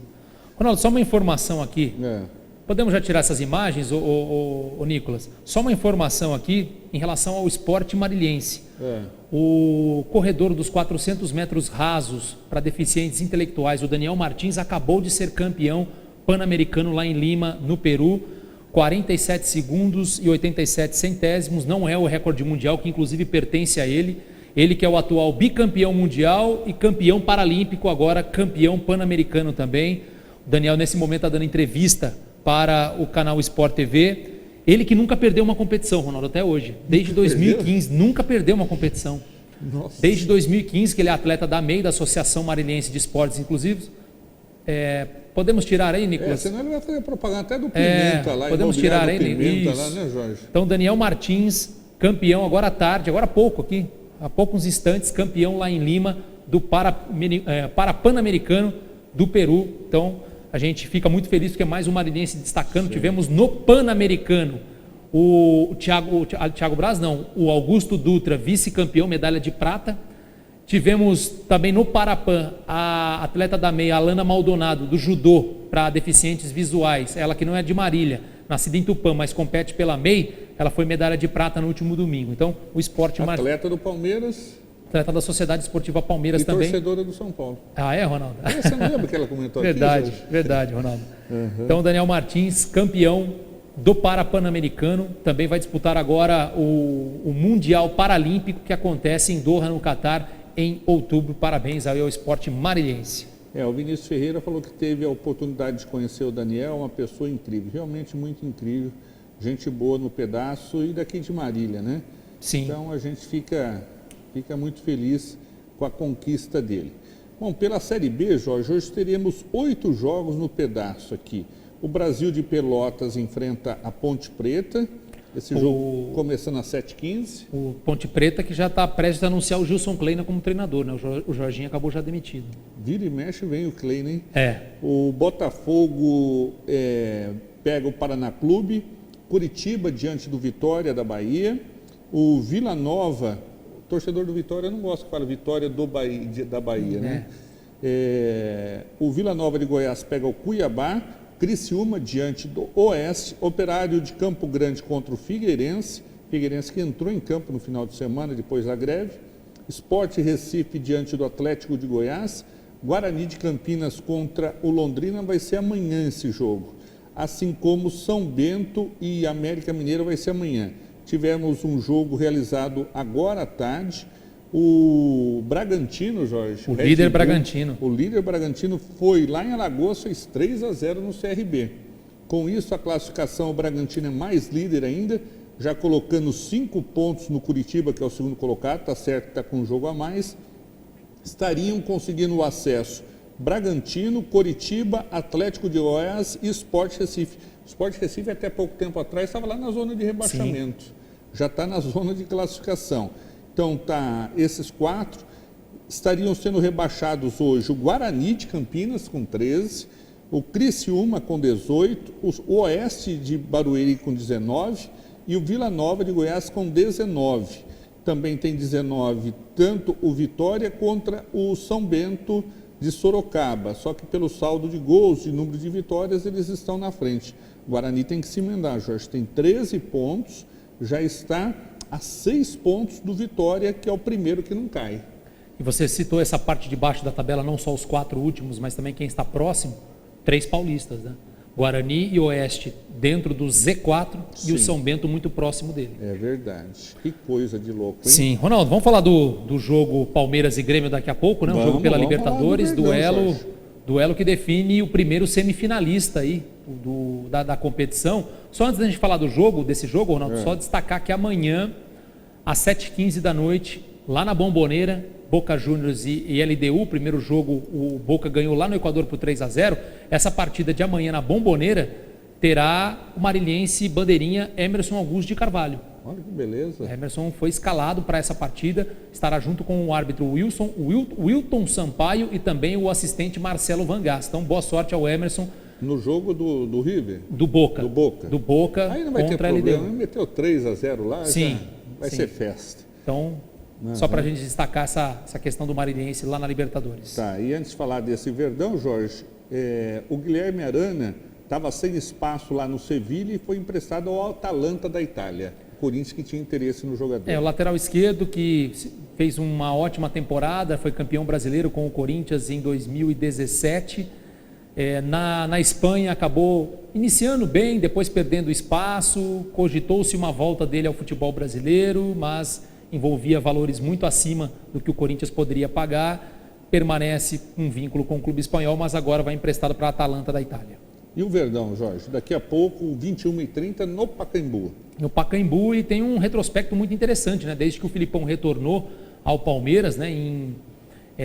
Ronaldo, só uma informação aqui. Podemos já tirar essas imagens, ô Nicolas? Só uma informação aqui em relação ao esporte marilhense. O corredor dos 400 metros rasos para deficientes intelectuais, o Daniel Martins, acabou de ser campeão pan-americano lá em Lima, no Peru. 47 segundos e 87 centésimos, não é o recorde mundial, que inclusive pertence a ele. Ele que é o atual bicampeão mundial e campeão paralímpico, agora campeão pan-americano também. O Daniel, nesse momento, está dando entrevista para o canal Sport TV. Ele que nunca perdeu uma competição, Ronaldo, até hoje. Desde 2015, nunca perdeu uma competição. Nossa. Desde 2015, que ele é atleta da MEI, da Associação Marilhense de Esportes Inclusivos. Podemos tirar aí, Nicolas? Senão ele vai fazer propaganda até do Pimenta lá. Podemos tirar aí, Pimenta lá, né, Jorge? Então, Daniel Martins, campeão agora à tarde, agora há pouco aqui, há poucos instantes, campeão lá em Lima do Pan-Americano do Peru. Então, a gente fica muito feliz porque é mais um marinense destacando. Sim. Tivemos no Pan-Americano o Thiago Braz, não, o Augusto Dutra, vice-campeão, medalha de prata. Tivemos também no Parapan a atleta da MEI, Alana Maldonado, do judô para deficientes visuais, ela que não é de Marília, nascida em Tupã, mas compete pela MEI, ela foi medalha de prata no último domingo. Então, o esporte... Atleta do Palmeiras... Atleta da Sociedade Esportiva Palmeiras e também. Torcedora do São Paulo. É, Ronaldo? Você não lembra que ela comentou verdade, aqui? Verdade, Ronaldo. Então, Daniel Martins, campeão do Pan-Americano, também vai disputar agora o Mundial Paralímpico, que acontece em Doha, no Catar, em outubro. Parabéns ao esporte marilhense. O Vinícius Ferreira falou que teve a oportunidade de conhecer o Daniel, uma pessoa incrível, realmente muito incrível, gente boa no pedaço e daqui de Marília, né? Sim. Então a gente fica muito feliz com a conquista dele. Bom, pela Série B, Jorge, hoje teremos 8 jogos no pedaço aqui. O Brasil de Pelotas enfrenta a Ponte Preta, esse jogo começando às 7h15. O Ponte Preta que já está prestes a anunciar o Gilson Kleina como treinador, né? O Jorginho acabou já demitido. Vira e mexe vem o Kleina, hein? O Botafogo pega o Paraná Clube, Curitiba diante do Vitória da Bahia, o Vila Nova, o torcedor do Vitória não gosta que fala Vitória da Bahia, né? O Vila Nova de Goiás pega o Cuiabá, Criciúma diante do Oeste, Operário de Campo Grande contra o Figueirense que entrou em campo no final de semana depois da greve, Sport Recife diante do Atlético de Goiás, Guarani de Campinas contra o Londrina, vai ser amanhã esse jogo, assim como São Bento e América Mineira vai ser amanhã. Tivemos um jogo realizado agora à tarde, o Bragantino, Jorge. O líder Bragantino. O líder Bragantino foi lá em Alagoas, fez 3-0 no CRB. Com isso, a classificação, o Bragantino é mais líder ainda, já colocando 5 pontos no Curitiba, que é o segundo colocado, está certo que está com um jogo a mais. Estariam conseguindo o acesso Bragantino, Coritiba, Atlético de Goiás e Sport Recife. Sport Recife, até pouco tempo atrás, estava lá na zona de rebaixamento. Sim. Já está na zona de classificação. Então, esses 4 estariam sendo rebaixados hoje o Guarani de Campinas com 13, o Criciúma com 18, o Oeste de Barueri com 19 e o Vila Nova de Goiás com 19. Também tem 19 tanto o Vitória contra o São Bento de Sorocaba, só que pelo saldo de gols e número de vitórias eles estão na frente. O Guarani tem que se emendar, Jorge, tem 13 pontos, já está a 6 pontos do Vitória, que é o primeiro que não cai. E você citou essa parte de baixo da tabela, não só os 4 últimos, mas também quem está próximo, 3 paulistas, né? Guarani e Oeste dentro do Z4 e o São Bento muito próximo dele. É verdade. Que coisa de louco, hein? Sim. Ronaldo, vamos falar do jogo Palmeiras e Grêmio daqui a pouco, né? Um jogo pela Libertadores, duelo que define o primeiro semifinalista aí da competição. Só antes da gente falar desse jogo, Ronaldo, só destacar que amanhã, às 7h15 da noite, lá na Bombonera, Boca Juniors e LDU, o primeiro jogo o Boca ganhou lá no Equador por 3-0. Essa partida de amanhã na Bombonera terá o marilhense bandeirinha Emerson Augusto de Carvalho. Olha que beleza. Emerson foi escalado para essa partida, estará junto com o árbitro Wilton Sampaio e também o assistente Marcelo Vangas. Então, boa sorte ao Emerson. No jogo do River? Do Boca. Do Boca aí não vai contra ter problema, a LDU. Meteu 3-0 lá, sim, vai ser festa. Então, só para a gente destacar essa questão do marilhense lá na Libertadores. Tá, e antes de falar desse Verdão, Jorge, o Guilherme Arana estava sem espaço lá no Sevilha e foi emprestado ao Atalanta da Itália. O Corinthians que tinha interesse no jogador. O lateral esquerdo que fez uma ótima temporada, foi campeão brasileiro com o Corinthians em 2017. Na Espanha acabou iniciando bem, depois perdendo espaço, cogitou-se uma volta dele ao futebol brasileiro, mas envolvia valores muito acima do que o Corinthians poderia pagar, permanece um vínculo com o clube espanhol, mas agora vai emprestado para a Atalanta da Itália. E o Verdão, Jorge? Daqui a pouco, 21h30 no Pacaembu. No Pacaembu, e tem um retrospecto muito interessante, né? Desde que o Filipão retornou ao Palmeiras, né?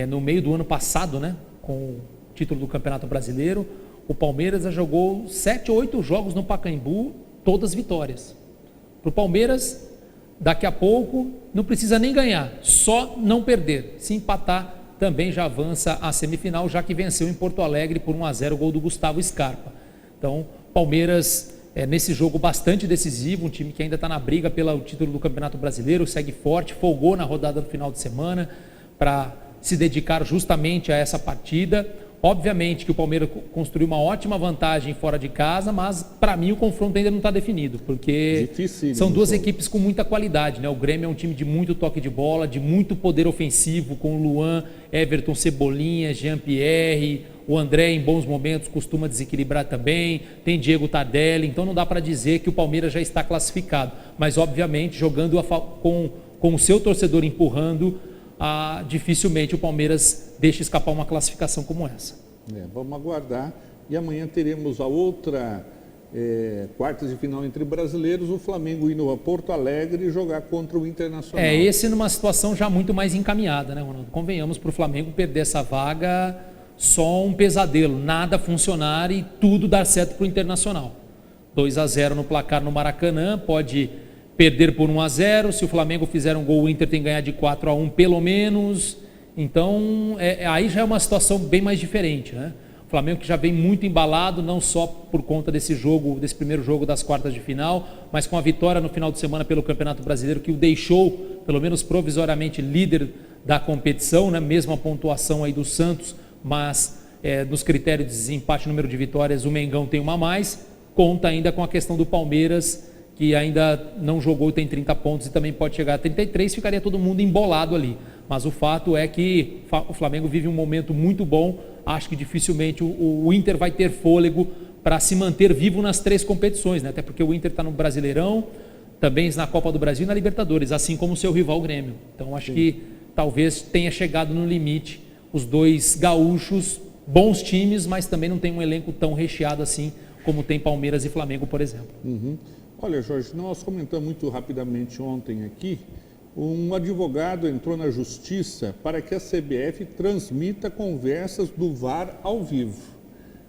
No meio do ano passado, né? Com o título do Campeonato Brasileiro, o Palmeiras já jogou 7 ou 8 jogos no Pacaembu, todas vitórias. Para o Palmeiras, daqui a pouco, não precisa nem ganhar, só não perder. Se empatar, também já avança à semifinal, já que venceu em Porto Alegre por 1-0 o gol do Gustavo Scarpa. Então, Palmeiras, nesse jogo bastante decisivo, um time que ainda está na briga pelo título do Campeonato Brasileiro, segue forte, folgou na rodada do final de semana para se dedicar justamente a essa partida. Obviamente que o Palmeiras construiu uma ótima vantagem fora de casa, mas para mim o confronto ainda não está definido, porque são duas equipes com muita qualidade, né? O Grêmio é um time de muito toque de bola, de muito poder ofensivo, com Luan, Everton, Cebolinha, Jean-Pierre, o André em bons momentos costuma desequilibrar também, tem Diego Tardelli, então não dá para dizer que o Palmeiras já está classificado, mas obviamente jogando com o seu torcedor empurrando, dificilmente o Palmeiras deixa escapar uma classificação como essa. Vamos aguardar. E amanhã teremos a outra quartas de final entre brasileiros, o Flamengo indo a Porto Alegre e jogar contra o Internacional. Esse numa situação já muito mais encaminhada, né, Ronaldo? Convenhamos, para o Flamengo perder essa vaga, só um pesadelo, nada funcionar e tudo dar certo para o Internacional. 2-0 no placar no Maracanã, pode perder por 1-0, se o Flamengo fizer um gol, o Inter tem que ganhar de 4-1 pelo menos, então aí já é uma situação bem mais diferente, né? O Flamengo que já vem muito embalado, não só por conta desse primeiro jogo das quartas de final, mas com a vitória no final de semana pelo Campeonato Brasileiro, que o deixou, pelo menos provisoriamente, líder da competição, né? Mesmo a pontuação aí do Santos, mas nos critérios de desempate, número de vitórias, o Mengão tem uma a mais, conta ainda com a questão do Palmeiras, que ainda não jogou, tem 30 pontos e também pode chegar a 33, ficaria todo mundo embolado ali. Mas o fato é que o Flamengo vive um momento muito bom, acho que dificilmente o Inter vai ter fôlego para se manter vivo nas 3 competições, né? Até porque o Inter está no Brasileirão, também na Copa do Brasil e na Libertadores, assim como o seu rival Grêmio. Então acho que talvez tenha chegado no limite os 2 gaúchos, bons times, mas também não tem um elenco tão recheado assim como tem Palmeiras e Flamengo, por exemplo. Olha, Jorge, nós comentamos muito rapidamente ontem aqui, um advogado entrou na justiça para que a CBF transmita conversas do VAR ao vivo,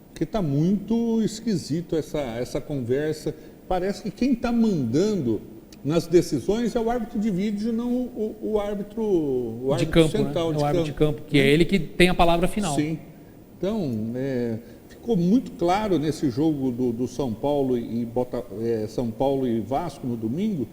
porque está muito esquisito essa conversa, parece que quem está mandando nas decisões é o árbitro de vídeo, não o árbitro de campo, central, né? O árbitro de campo, que é ele que tem a palavra final. Sim, então ficou muito claro nesse jogo do São Paulo São Paulo e Vasco no domingo,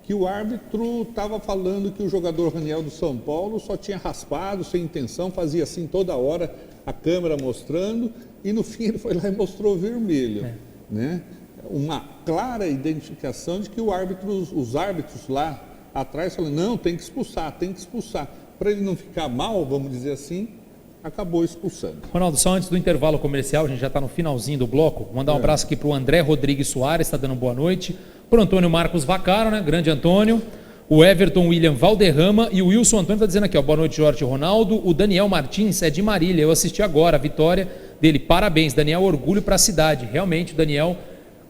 que o árbitro estava falando que o jogador Raniel do São Paulo só tinha raspado, sem intenção, fazia assim toda hora, a câmera mostrando, e no fim ele foi lá e mostrou vermelho. Né? Uma clara identificação de que os árbitros lá atrás falaram, não, tem que expulsar, para ele não ficar mal, vamos dizer assim, acabou expulsando. Ronaldo, só antes do intervalo comercial, a gente já está no finalzinho do bloco, vou mandar um abraço aqui para o André Rodrigues Soares, está dando boa noite, para o Antônio Marcos Vaccaro, né? Grande Antônio, o Everton William Valderrama e o Wilson Antônio está dizendo aqui, ó, boa noite, Jorge Ronaldo. O Daniel Martins é de Marília, eu assisti agora a vitória dele, parabéns, Daniel, orgulho para a cidade. Realmente, o Daniel,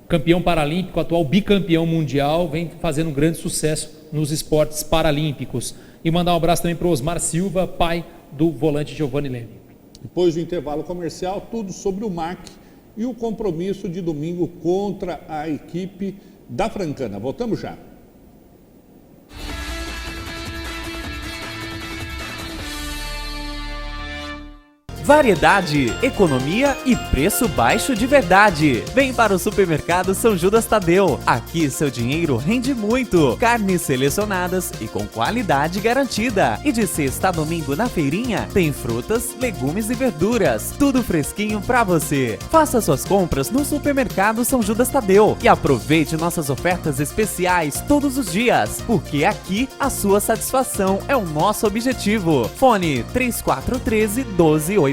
campeão paralímpico, atual bicampeão mundial, vem fazendo um grande sucesso nos esportes paralímpicos. E mandar um abraço também para o Osmar Silva, pai do volante Giovanni Leme. Depois do intervalo comercial, tudo sobre o MAC e o compromisso de domingo contra a equipe da Francana. Voltamos já. Variedade, economia e preço baixo de verdade. Vem para o Supermercado São Judas Tadeu. Aqui seu dinheiro rende muito. Carnes selecionadas e com qualidade garantida. E de sexta a domingo na feirinha tem frutas, legumes e verduras. Tudo fresquinho para você. Faça suas compras no Supermercado São Judas Tadeu e aproveite nossas ofertas especiais todos os dias, porque aqui a sua satisfação é o nosso objetivo. Fone 3413-1284.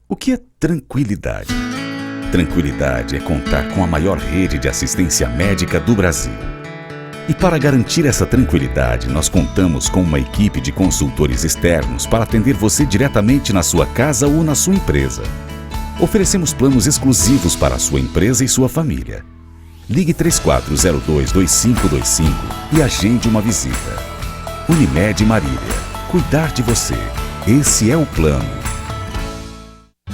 O que é tranquilidade? Tranquilidade é contar com a maior rede de assistência médica do Brasil. E para garantir essa tranquilidade, nós contamos com uma equipe de consultores externos para atender você diretamente na sua casa ou na sua empresa. Oferecemos planos exclusivos para a sua empresa e sua família. Ligue 3402-2525 e agende uma visita. Unimed Marília. Cuidar de você. Esse é o plano.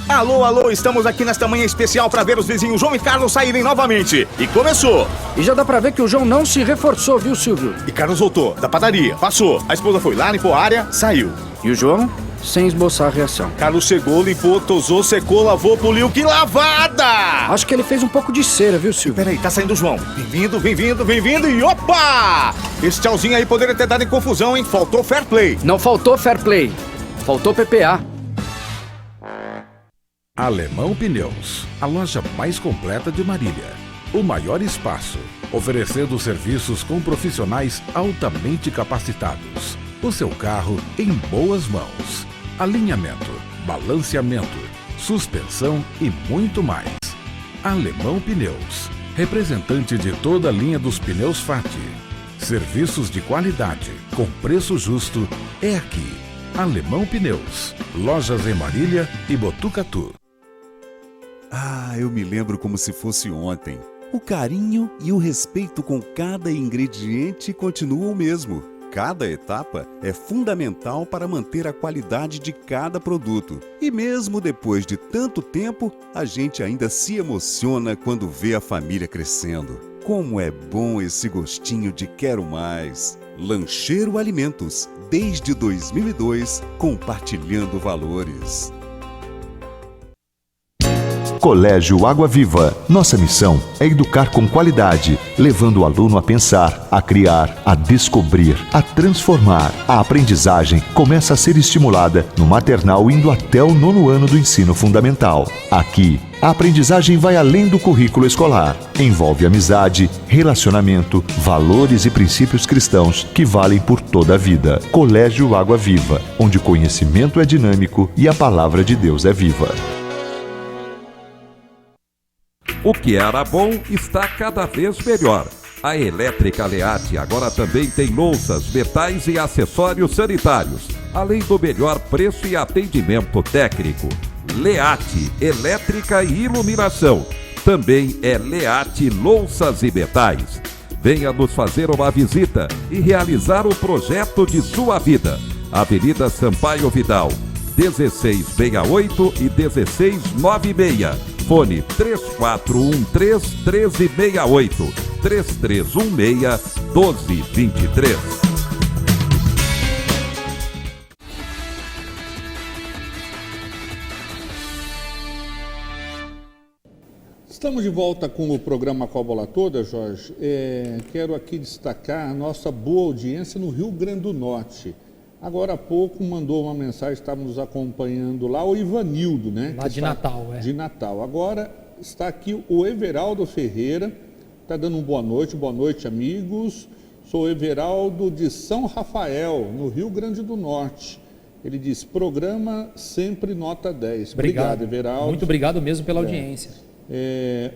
Alô, alô, estamos aqui nesta manhã especial para ver os vizinhos João e Carlos saírem novamente. E começou! E já dá pra ver que o João não se reforçou, viu, Silvio? E Carlos voltou, da padaria, passou. A esposa foi lá, limpou a área, saiu. E o João, sem esboçar a reação. Carlos chegou, limpou, tosou, secou, lavou, poliu. Que lavada! Acho que ele fez um pouco de cera, viu, Silvio? Peraí, tá saindo o João. Bem-vindo, bem-vindo, bem-vindo e opa! Esse tchauzinho aí poderia ter dado em confusão, hein? Faltou fair play. Não faltou fair play. Faltou PPA. Alemão Pneus, a loja mais completa de Marília. O maior espaço, oferecendo serviços com profissionais altamente capacitados. O seu carro em boas mãos. Alinhamento, balanceamento, suspensão e muito mais. Alemão Pneus, representante de toda a linha dos pneus FAT. Serviços de qualidade, com preço justo, é aqui. Alemão Pneus, lojas em Marília e Botucatu. Ah, eu me lembro como se fosse ontem. O carinho e o respeito com cada ingrediente continuam o mesmo. Cada etapa é fundamental para manter a qualidade de cada produto. E mesmo depois de tanto tempo, a gente ainda se emociona quando vê a família crescendo. Como é bom esse gostinho de quero mais. Lancheiro Alimentos, desde 2002, compartilhando valores. Colégio Água Viva. Nossa missão é educar com qualidade, levando o aluno a pensar, a criar, a descobrir, a transformar. A aprendizagem começa a ser estimulada no maternal indo até o 9º ano do ensino fundamental. Aqui, a aprendizagem vai além do currículo escolar. Envolve amizade, relacionamento, valores e princípios cristãos que valem por toda a vida. Colégio Água Viva, onde o conhecimento é dinâmico e a palavra de Deus é viva. O que era bom está cada vez melhor. A Elétrica Leate agora também tem louças, metais e acessórios sanitários, além do melhor preço e atendimento técnico. Leate, elétrica e iluminação. Também é Leate Louças e Metais. Venha nos fazer uma visita e realizar o projeto de sua vida. Avenida Sampaio Vidal, 1668 e 1696. Fone 3413-1368, 3316-1223. Estamos de volta com o programa Com a Bola Toda, Jorge. Quero aqui destacar a nossa boa audiência no Rio Grande do Norte. Agora há pouco mandou uma mensagem, estávamos nos acompanhando lá, o Ivanildo, né? Lá de Natal, De Natal. Agora está aqui o Everaldo Ferreira, está dando boa noite amigos. Sou Everaldo de São Rafael, no Rio Grande do Norte. Ele diz, programa sempre nota 10. Obrigado, Everaldo. Muito obrigado mesmo pela audiência.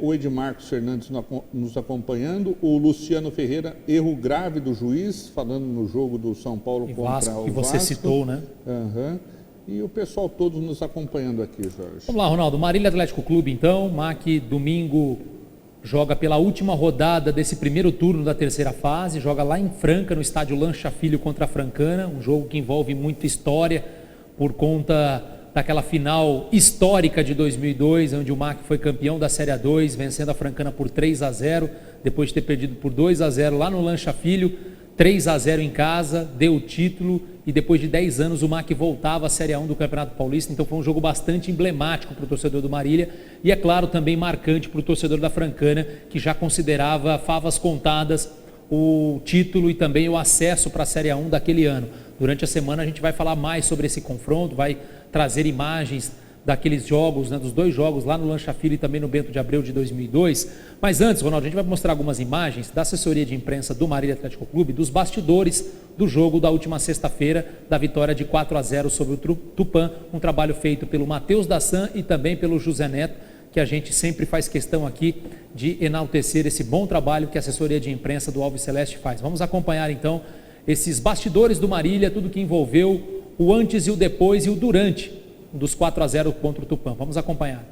O Edmarcos Fernandes nos acompanhando. O Luciano Ferreira, erro grave do juiz, falando no jogo do São Paulo contra o Vasco. Que você citou, né? E o pessoal todos nos acompanhando aqui, Jorge. Vamos lá, Ronaldo. Marília Atlético Clube, então. MAC, domingo, joga pela última rodada desse primeiro turno da terceira fase. Joga lá em Franca, no estádio Lancha Filho contra a Francana. Um jogo que envolve muita história por conta daquela final histórica de 2002, onde o MAC foi campeão da Série A2, vencendo a Francana por 3-0, depois de ter perdido por 2-0 lá no Lancha Filho, 3-0 em casa, deu o título, e depois de 10 anos o MAC voltava à Série A1 do Campeonato Paulista. Então foi um jogo bastante emblemático para o torcedor do Marília, e é claro também marcante para o torcedor da Francana, que já considerava favas contadas o título e também o acesso para a Série A1 daquele ano. Durante a semana a gente vai falar mais sobre esse confronto, vai trazer imagens daqueles jogos, né, dos dois jogos lá no Lancha Filho e também no Bento de Abreu de 2002. Mas antes, Ronaldo, a gente vai mostrar algumas imagens da assessoria de imprensa do Marília Atlético Clube, dos bastidores do jogo da última sexta-feira, da vitória de 4-0 sobre o Tupã, um trabalho feito pelo Matheus Dassan e também pelo José Neto, que a gente sempre faz questão aqui de enaltecer esse bom trabalho que a assessoria de imprensa do Alves Celeste faz. Vamos acompanhar então esses bastidores do Marília, tudo que envolveu o antes e o depois e o durante dos 4-0 contra o Tupã. Vamos acompanhar.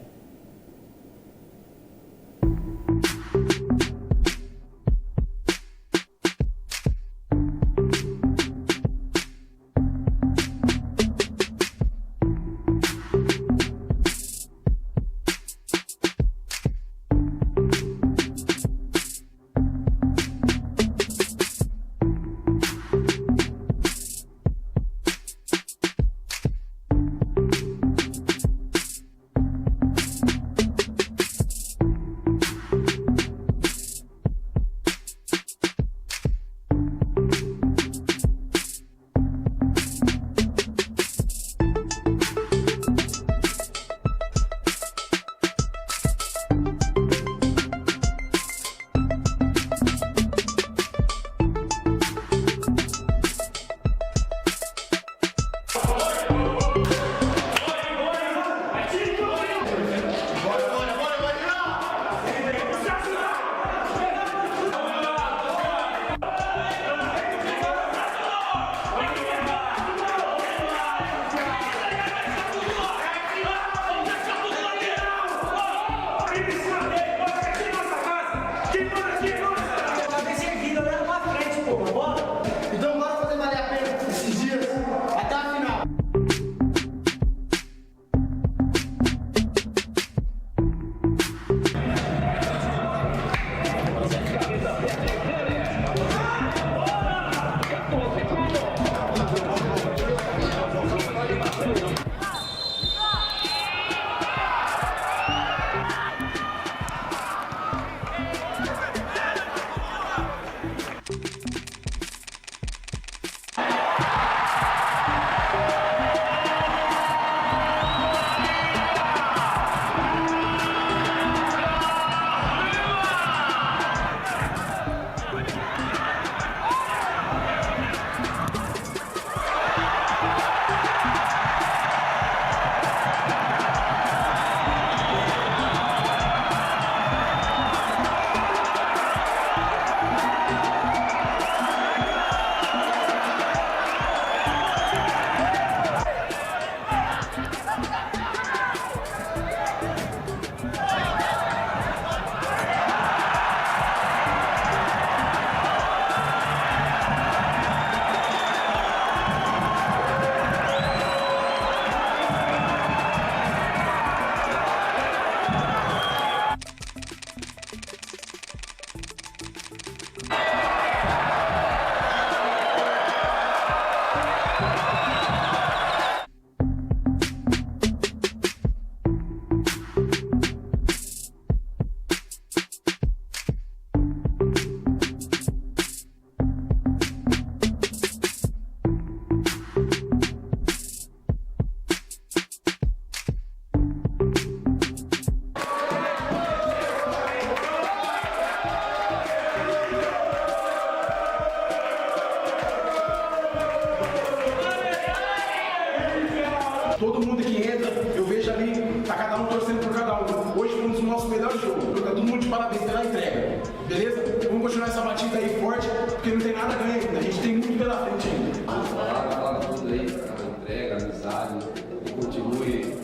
mundo de parabéns pela entrega, beleza? Vamos continuar essa batida aí forte, porque não tem nada a ganhar ainda, a gente tem muito pela frente ainda. Fala tudo aí, a entrega, a amizade, e continue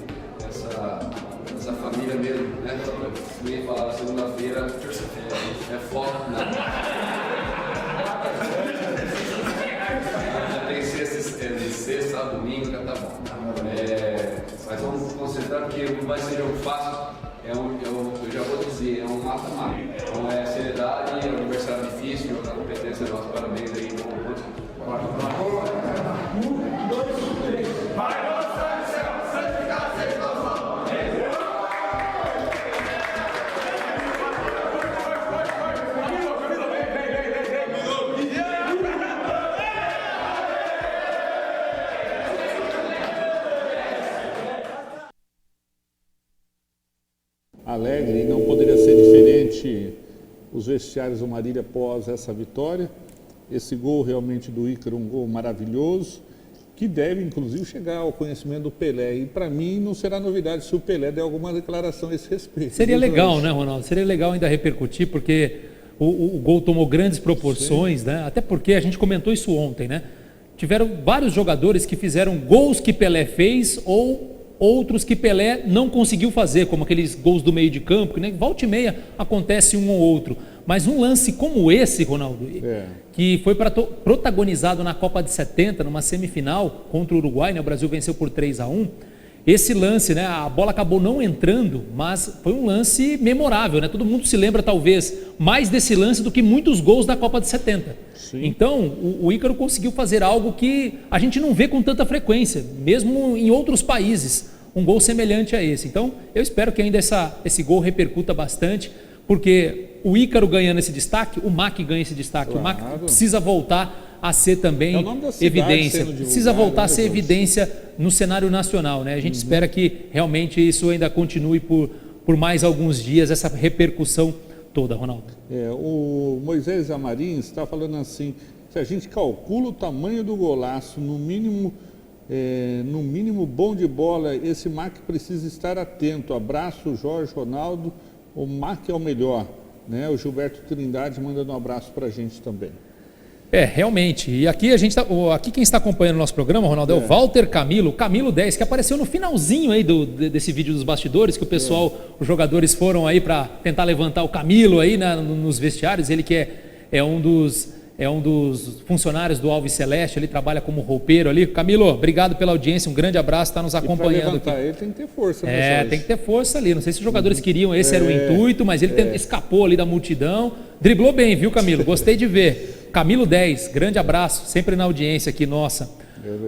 essa família mesmo, né? Nem falar segunda-feira é foco, né? Já tem sexta, domingo, já tá bom. Mas vamos concentrar porque não vai ser jogo fácil. Eu já vou dizer, é um mata-mata. Então é seriedade, é um adversário difícil, a competência é nossa. Parabéns aí, alegre, e não poderia ser diferente os vestiários do Marília após essa vitória. Esse gol realmente do Ícaro, um gol maravilhoso, que deve inclusive chegar ao conhecimento do Pelé. E para mim não será novidade se o Pelé der alguma declaração a esse respeito. Seria legal, né, Ronaldo? Seria legal ainda repercutir, porque o gol tomou grandes proporções, né? Até porque a gente comentou isso ontem, né? Tiveram vários jogadores que fizeram gols que Pelé fez ou outros que Pelé não conseguiu fazer, como aqueles gols do meio de campo, que nem volta e meia acontece um ou outro. Mas um lance como esse, Ronaldo, que foi protagonizado na Copa de 70, numa semifinal contra o Uruguai, né? O Brasil venceu por 3-1. Esse lance, né? A bola acabou não entrando, mas foi um lance memorável, né? Todo mundo se lembra talvez mais desse lance do que muitos gols da Copa de 70. Sim. Então, o Ícaro conseguiu fazer algo que a gente não vê com tanta frequência, mesmo em outros países, um gol semelhante a esse. Então, eu espero que ainda esse gol repercuta bastante, porque o Ícaro ganhando esse destaque, o MAC ganha esse destaque. Claro. O MAC precisa voltar a ser também evidência, precisa voltar a ser evidência no cenário nacional, né? A gente espera que realmente isso ainda continue por mais alguns dias, essa repercussão toda, Ronaldo. O Moisés Amarim está falando assim, se a gente calcula o tamanho do golaço, no mínimo bom de bola, esse MAC precisa estar atento. Abraço, Jorge, Ronaldo, o MAC é o melhor, né? O Gilberto Trindade mandando um abraço para a gente também. Realmente. E aqui aqui quem está acompanhando o nosso programa, Ronaldo, é o Walter Camilo 10, que apareceu no finalzinho aí desse vídeo dos bastidores, que o pessoal, os jogadores foram aí para tentar levantar o Camilo aí nos vestiários. Ele que é um dos funcionários do Alves Celeste, ele trabalha como roupeiro ali. Camilo, obrigado pela audiência, um grande abraço, está nos acompanhando aqui. Ele tem que ter força, né? Tem que ter força ali. Não sei se os jogadores queriam, esse era o intuito, mas ele escapou ali da multidão. Driblou bem, viu, Camilo? Gostei de ver. Camilo 10, grande abraço, sempre na audiência aqui, nossa.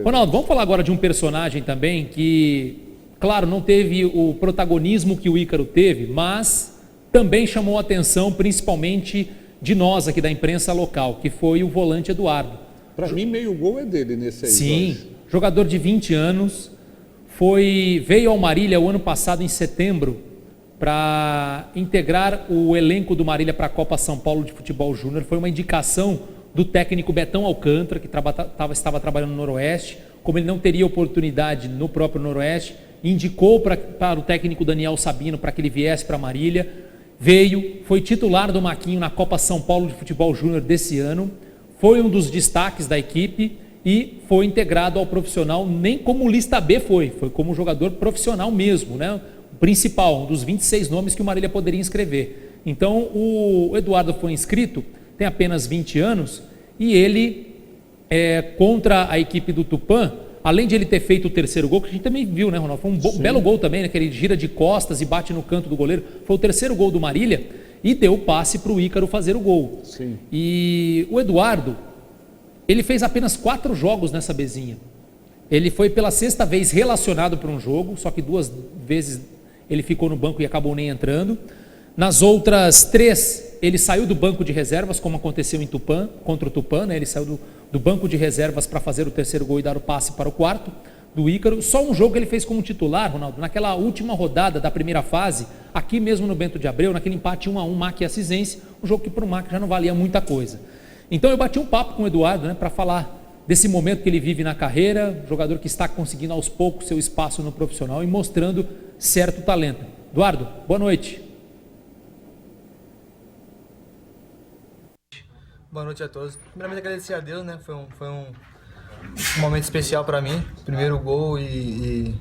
Ronaldo, vamos falar agora de um personagem também que, claro, não teve o protagonismo que o Ícaro teve, mas também chamou a atenção, principalmente de nós aqui da imprensa local, que foi o volante Eduardo. Para mim, meio gol é dele nesse aí. Sim, Jorge. Jogador de 20 anos, veio ao Marília o ano passado, em setembro, para integrar o elenco do Marília para a Copa São Paulo de Futebol Júnior. Foi uma indicação do técnico Betão Alcântara, que estava trabalhando no Noroeste. Como ele não teria oportunidade no próprio Noroeste, indicou para o técnico Daniel Sabino para que ele viesse para Marília. Veio, foi titular do Maquinho na Copa São Paulo de Futebol Júnior desse ano, foi um dos destaques da equipe e foi integrado ao profissional, nem como lista B foi como jogador profissional mesmo, né? O principal, um dos 26 nomes que o Marília poderia inscrever. Então o Eduardo foi inscrito, tem apenas 20 anos, e ele, contra a equipe do Tupã, além de ele ter feito o terceiro gol, que a gente também viu, né, Ronaldo? Foi um belo gol também, né, que ele gira de costas e bate no canto do goleiro. Foi o terceiro gol do Marília e deu o passe para o Ícaro fazer o gol. Sim. E o Eduardo, ele fez apenas 4 jogos nessa Bezinha. Ele foi pela 6ª vez relacionado para um jogo, só que 2 vezes ele ficou no banco e acabou nem entrando. Nas outras 3, ele saiu do banco de reservas, como aconteceu em Tupã, contra o Tupã, né? Ele saiu do banco de reservas para fazer o terceiro gol e dar o passe para o 4º do Ícaro. Só um jogo que ele fez como titular, Ronaldo, naquela última rodada da primeira fase, aqui mesmo no Bento de Abreu, naquele empate 1-1 MAC e Acisense, um jogo que para o MAC já não valia muita coisa. Então eu bati um papo com o Eduardo, né, para falar desse momento que ele vive na carreira, jogador que está conseguindo aos poucos seu espaço no profissional e mostrando certo talento. Eduardo, boa noite. Boa noite a todos. Primeiramente agradecer a Deus, né? Foi um momento especial para mim. Primeiro gol e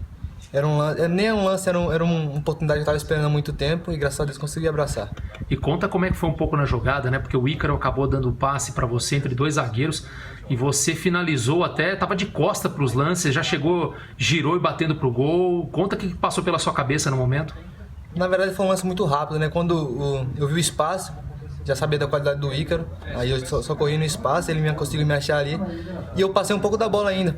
era um lance, nem um lance, era uma oportunidade que eu estava esperando há muito tempo e graças a Deus consegui abraçar. E conta como é que foi um pouco na jogada, né? Porque o Ícaro acabou dando passe para você entre dois zagueiros e você finalizou até, estava de costa para os lances, já chegou, girou e batendo pro gol. Conta o que passou pela sua cabeça no momento. Na verdade foi um lance muito rápido, né? Quando eu vi o espaço, já sabia da qualidade do Ícaro, aí eu só corri no espaço, ele conseguiu me achar ali. E eu passei um pouco da bola ainda,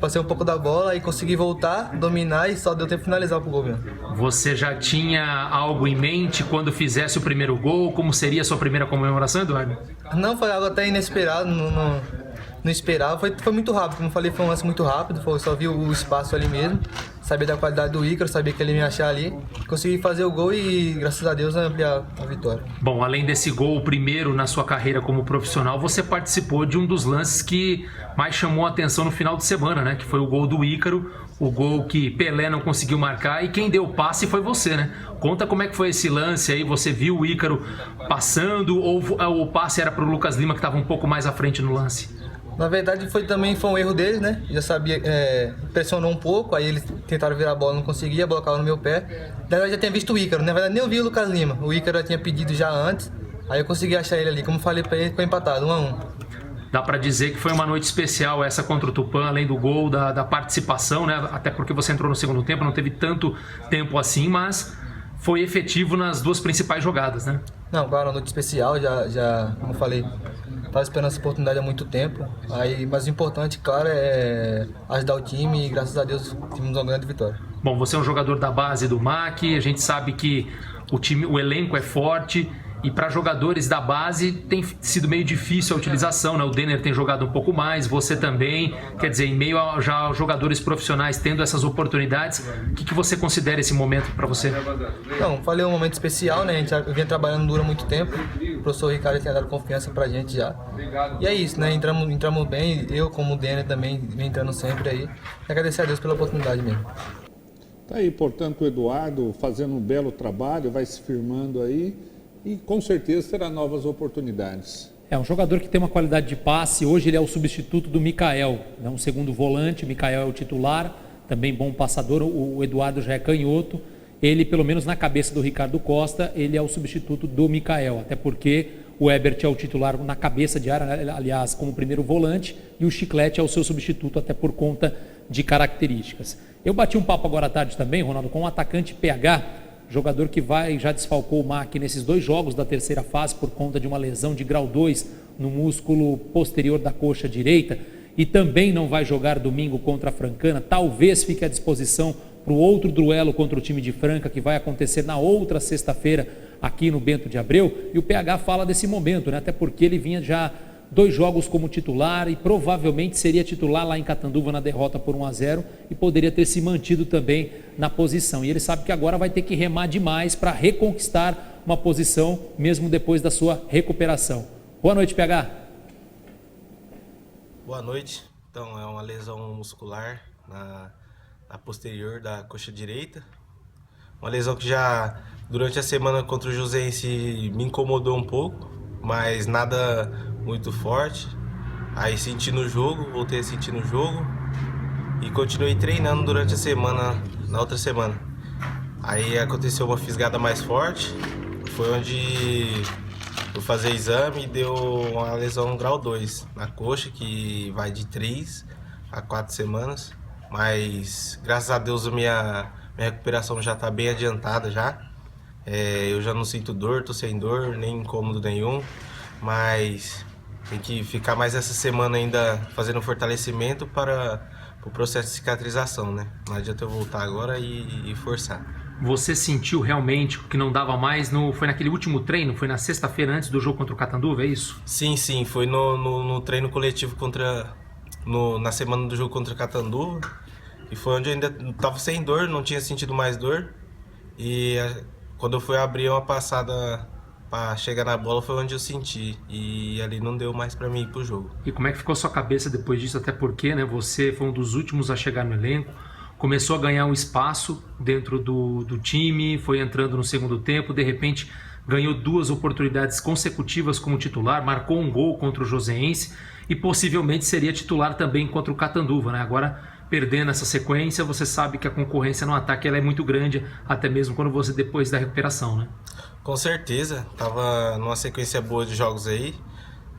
e consegui voltar, dominar e só deu tempo de finalizar pro gol mesmo. Você já tinha algo em mente quando fizesse o primeiro gol? Como seria a sua primeira comemoração, Eduardo? Não, foi algo até inesperado, não esperava, foi muito rápido, como eu falei, foi um lance muito rápido, eu só vi o espaço ali mesmo, sabia da qualidade do Ícaro, sabia que ele ia me achar ali, consegui fazer o gol e graças a Deus ampliar a vitória. Bom, além desse gol, o primeiro na sua carreira como profissional, você participou de um dos lances que mais chamou a atenção no final de semana, né? Que foi o gol do Ícaro, o gol que Pelé não conseguiu marcar e quem deu o passe foi você, né? Conta como é que foi esse lance aí, você viu o Ícaro passando ou o passe era para o Lucas Lima que estava um pouco mais à frente no lance? Na verdade foi um erro deles, né? Já sabia, pressionou um pouco, aí eles tentaram virar a bola, não conseguia, a bola caiu no meu pé. Na verdade já tinha visto o Ícaro, na verdade nem eu vi o Lucas Lima. O Ícaro já tinha pedido já antes, aí eu consegui achar ele ali. Como falei pra ele, ficou empatado, 1-1. Dá pra dizer que foi uma noite especial essa contra o Tupã, além do gol, da participação, né? Até porque você entrou no segundo tempo, não teve tanto tempo assim, mas foi efetivo nas duas principais jogadas, né? Não, claro, uma noite especial, já como eu falei, estava esperando essa oportunidade há muito tempo. Mas o importante, claro, é ajudar o time e graças a Deus tivemos uma grande vitória. Bom, você é um jogador da base do MAC, a gente sabe que o elenco é forte e para jogadores da base tem sido meio difícil a utilização, né? O Denner tem jogado um pouco mais, você também, quer dizer, em meio a já jogadores profissionais tendo essas oportunidades, o que você considera esse momento para você? Não, falei um momento especial, né? A gente vinha trabalhando dura muito tempo, o professor Ricardo tinha dado confiança pra gente já. E é isso, né? Entramos bem, eu como o Denner também vem entrando sempre aí. E agradecer a Deus pela oportunidade mesmo. Tá aí, portanto, o Eduardo fazendo um belo trabalho, vai se firmando aí. E com certeza terá novas oportunidades. É um jogador que tem uma qualidade de passe. Hoje ele é o substituto do Mikael, né? Um segundo volante. O Mikael é o titular, também bom passador. O Eduardo já é canhoto. Ele, pelo menos na cabeça do Ricardo Costa, ele é o substituto do Mikael. Até porque o Ebert é o titular na cabeça de área, aliás, como primeiro volante. E o Chiclete é o seu substituto, até por conta de características. Eu bati um papo agora à tarde também, Ronaldo, com o atacante PH, jogador que já desfalcou o MAC nesses 2 jogos da terceira fase por conta de uma lesão de grau 2 no músculo posterior da coxa direita e também não vai jogar domingo contra a Francana. Talvez fique à disposição para o outro duelo contra o time de Franca que vai acontecer na outra sexta-feira aqui no Bento de Abreu. E o PH fala desse momento, né? Até porque ele vinha já 2 jogos como titular e provavelmente seria titular lá em Catanduva na derrota por 1-0 e poderia ter se mantido também na posição. E ele sabe que agora vai ter que remar demais para reconquistar uma posição mesmo depois da sua recuperação. Boa noite, PH. Boa noite. Então, é uma lesão muscular na posterior da coxa direita. Uma lesão que já durante a semana contra o Jusense me incomodou um pouco, mas nada muito forte. Aí senti no jogo, voltei a sentir no jogo e continuei treinando durante a semana, na outra semana. Aí aconteceu uma fisgada mais forte, foi onde eu fazer exame e deu uma lesão grau 2 na coxa, que vai de 3 a 4 semanas. Mas graças a Deus a minha recuperação já está bem adiantada já. Eu já não sinto dor, tô sem dor, nem incômodo nenhum, mas tem que ficar mais essa semana ainda fazendo fortalecimento para o processo de cicatrização, né? Não adianta eu voltar agora e forçar. Você sentiu realmente que não dava mais, foi naquele último treino, foi na sexta-feira antes do jogo contra o Catanduva, é isso? Sim, foi no treino coletivo na semana do jogo contra o Catanduva, e foi onde eu ainda estava sem dor, não tinha sentido mais dor, e quando eu fui abrir uma passada para chegar na bola foi onde eu senti, e ali não deu mais para mim ir pro jogo. E como é que ficou a sua cabeça depois disso, até porque, né, você foi um dos últimos a chegar no elenco, começou a ganhar um espaço dentro do time, foi entrando no segundo tempo, de repente ganhou 2 oportunidades consecutivas como titular, marcou um gol contra o Joseense e possivelmente seria titular também contra o Catanduva, né? Agora, perdendo essa sequência, você sabe que a concorrência no ataque ela é muito grande, até mesmo quando você depois da recuperação, né? Com certeza, tava numa sequência boa de jogos aí,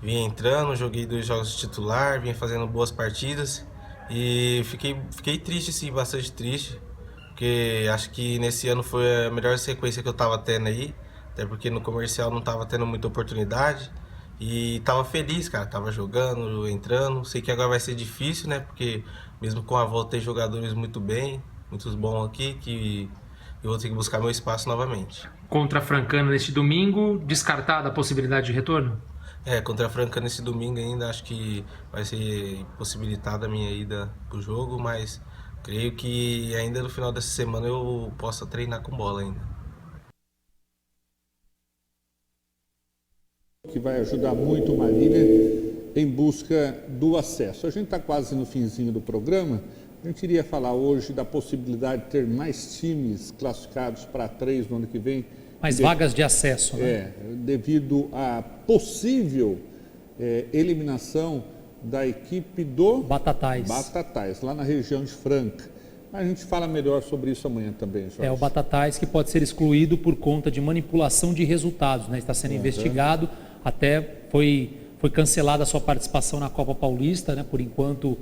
vinha entrando, joguei 2 jogos de titular, vinha fazendo boas partidas e fiquei triste sim, bastante triste, porque acho que nesse ano foi a melhor sequência que eu tava tendo aí, até porque no comercial não tava tendo muita oportunidade e tava feliz, cara, tava jogando, entrando, sei que agora vai ser difícil, né, porque mesmo com a volta tem jogadores muito bem, muitos bons aqui, que eu vou ter que buscar meu espaço novamente. Contra a Francana neste domingo, descartada a possibilidade de retorno? Contra a Francana nesse domingo ainda acho que vai ser possibilitada a minha ida pro jogo, mas creio que ainda no final dessa semana eu possa treinar com bola ainda. Que vai ajudar muito o Marília em busca do acesso. A gente está quase no finzinho do programa. A gente iria falar hoje da possibilidade de ter mais times classificados para 3 no ano que vem. Mais vagas de acesso, né? Devido à possível eliminação da equipe do Batatais, lá na região de Franca. Mas a gente fala melhor sobre isso amanhã também, Jorge. O Batatais que pode ser excluído por conta de manipulação de resultados, né? Está sendo investigado, até foi cancelada a sua participação na Copa Paulista, né? Por enquanto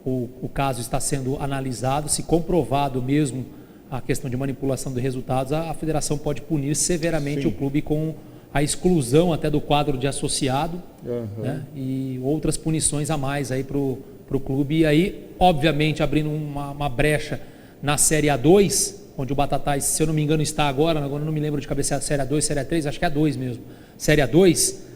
o caso está sendo analisado, se comprovado mesmo a questão de manipulação de resultados, a federação pode punir severamente o clube com a exclusão até do quadro de associado, né? E outras punições a mais aí para o clube. E aí, obviamente, abrindo uma brecha na Série A2, onde o Batatais, se eu não me engano, está agora não me lembro de cabeça, Série A2, Série A3, acho que é A2 mesmo. Série A2,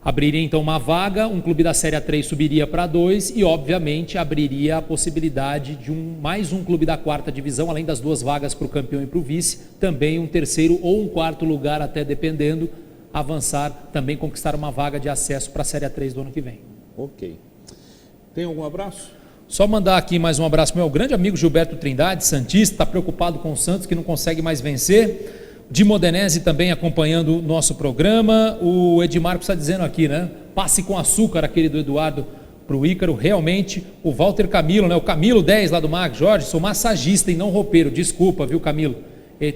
abriria então uma vaga, um clube da Série A3 subiria para A2 e, obviamente, abriria a possibilidade de mais um clube da 4ª divisão, além das 2 vagas para o campeão e para o vice, também um 3º ou um 4º lugar, até dependendo, avançar, também conquistar uma vaga de acesso para a Série A3 do ano que vem. Ok. Tem algum abraço? Só mandar aqui mais um abraço para o meu grande amigo Gilberto Trindade, santista, está preocupado com o Santos, que não consegue mais vencer. De Modenese também acompanhando o nosso programa. O Edmarco está dizendo aqui, né? Passe com açúcar, aquele do Eduardo, para o Ícaro. Realmente, o Walter Camilo, né? O Camilo 10 lá do MAC. Jorge, sou massagista e não roupeiro. Desculpa, viu, Camilo?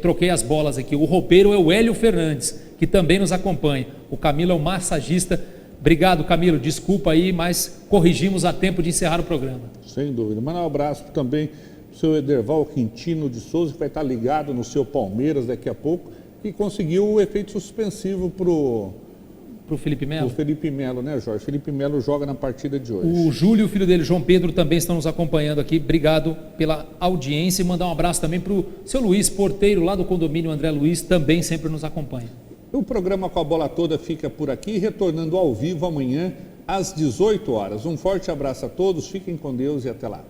Troquei as bolas aqui. O roupeiro é o Hélio Fernandes, que também nos acompanha. O Camilo é o massagista. Obrigado, Camilo. Desculpa aí, mas corrigimos a tempo de encerrar o programa. Sem dúvida. Manda um abraço também o seu Ederval Quintino de Souza, que vai estar ligado no seu Palmeiras daqui a pouco, e conseguiu o efeito suspensivo pro Felipe Melo? Pro Felipe Melo, né, Jorge? Felipe Melo joga na partida de hoje. O Júlio e o filho dele, João Pedro, também estão nos acompanhando aqui. Obrigado pela audiência e mandar um abraço também para o seu Luiz, porteiro lá do condomínio André Luiz, também sempre nos acompanha. O programa Com a Bola Toda fica por aqui, retornando ao vivo amanhã às 18 horas. Um forte abraço a todos, fiquem com Deus e até lá.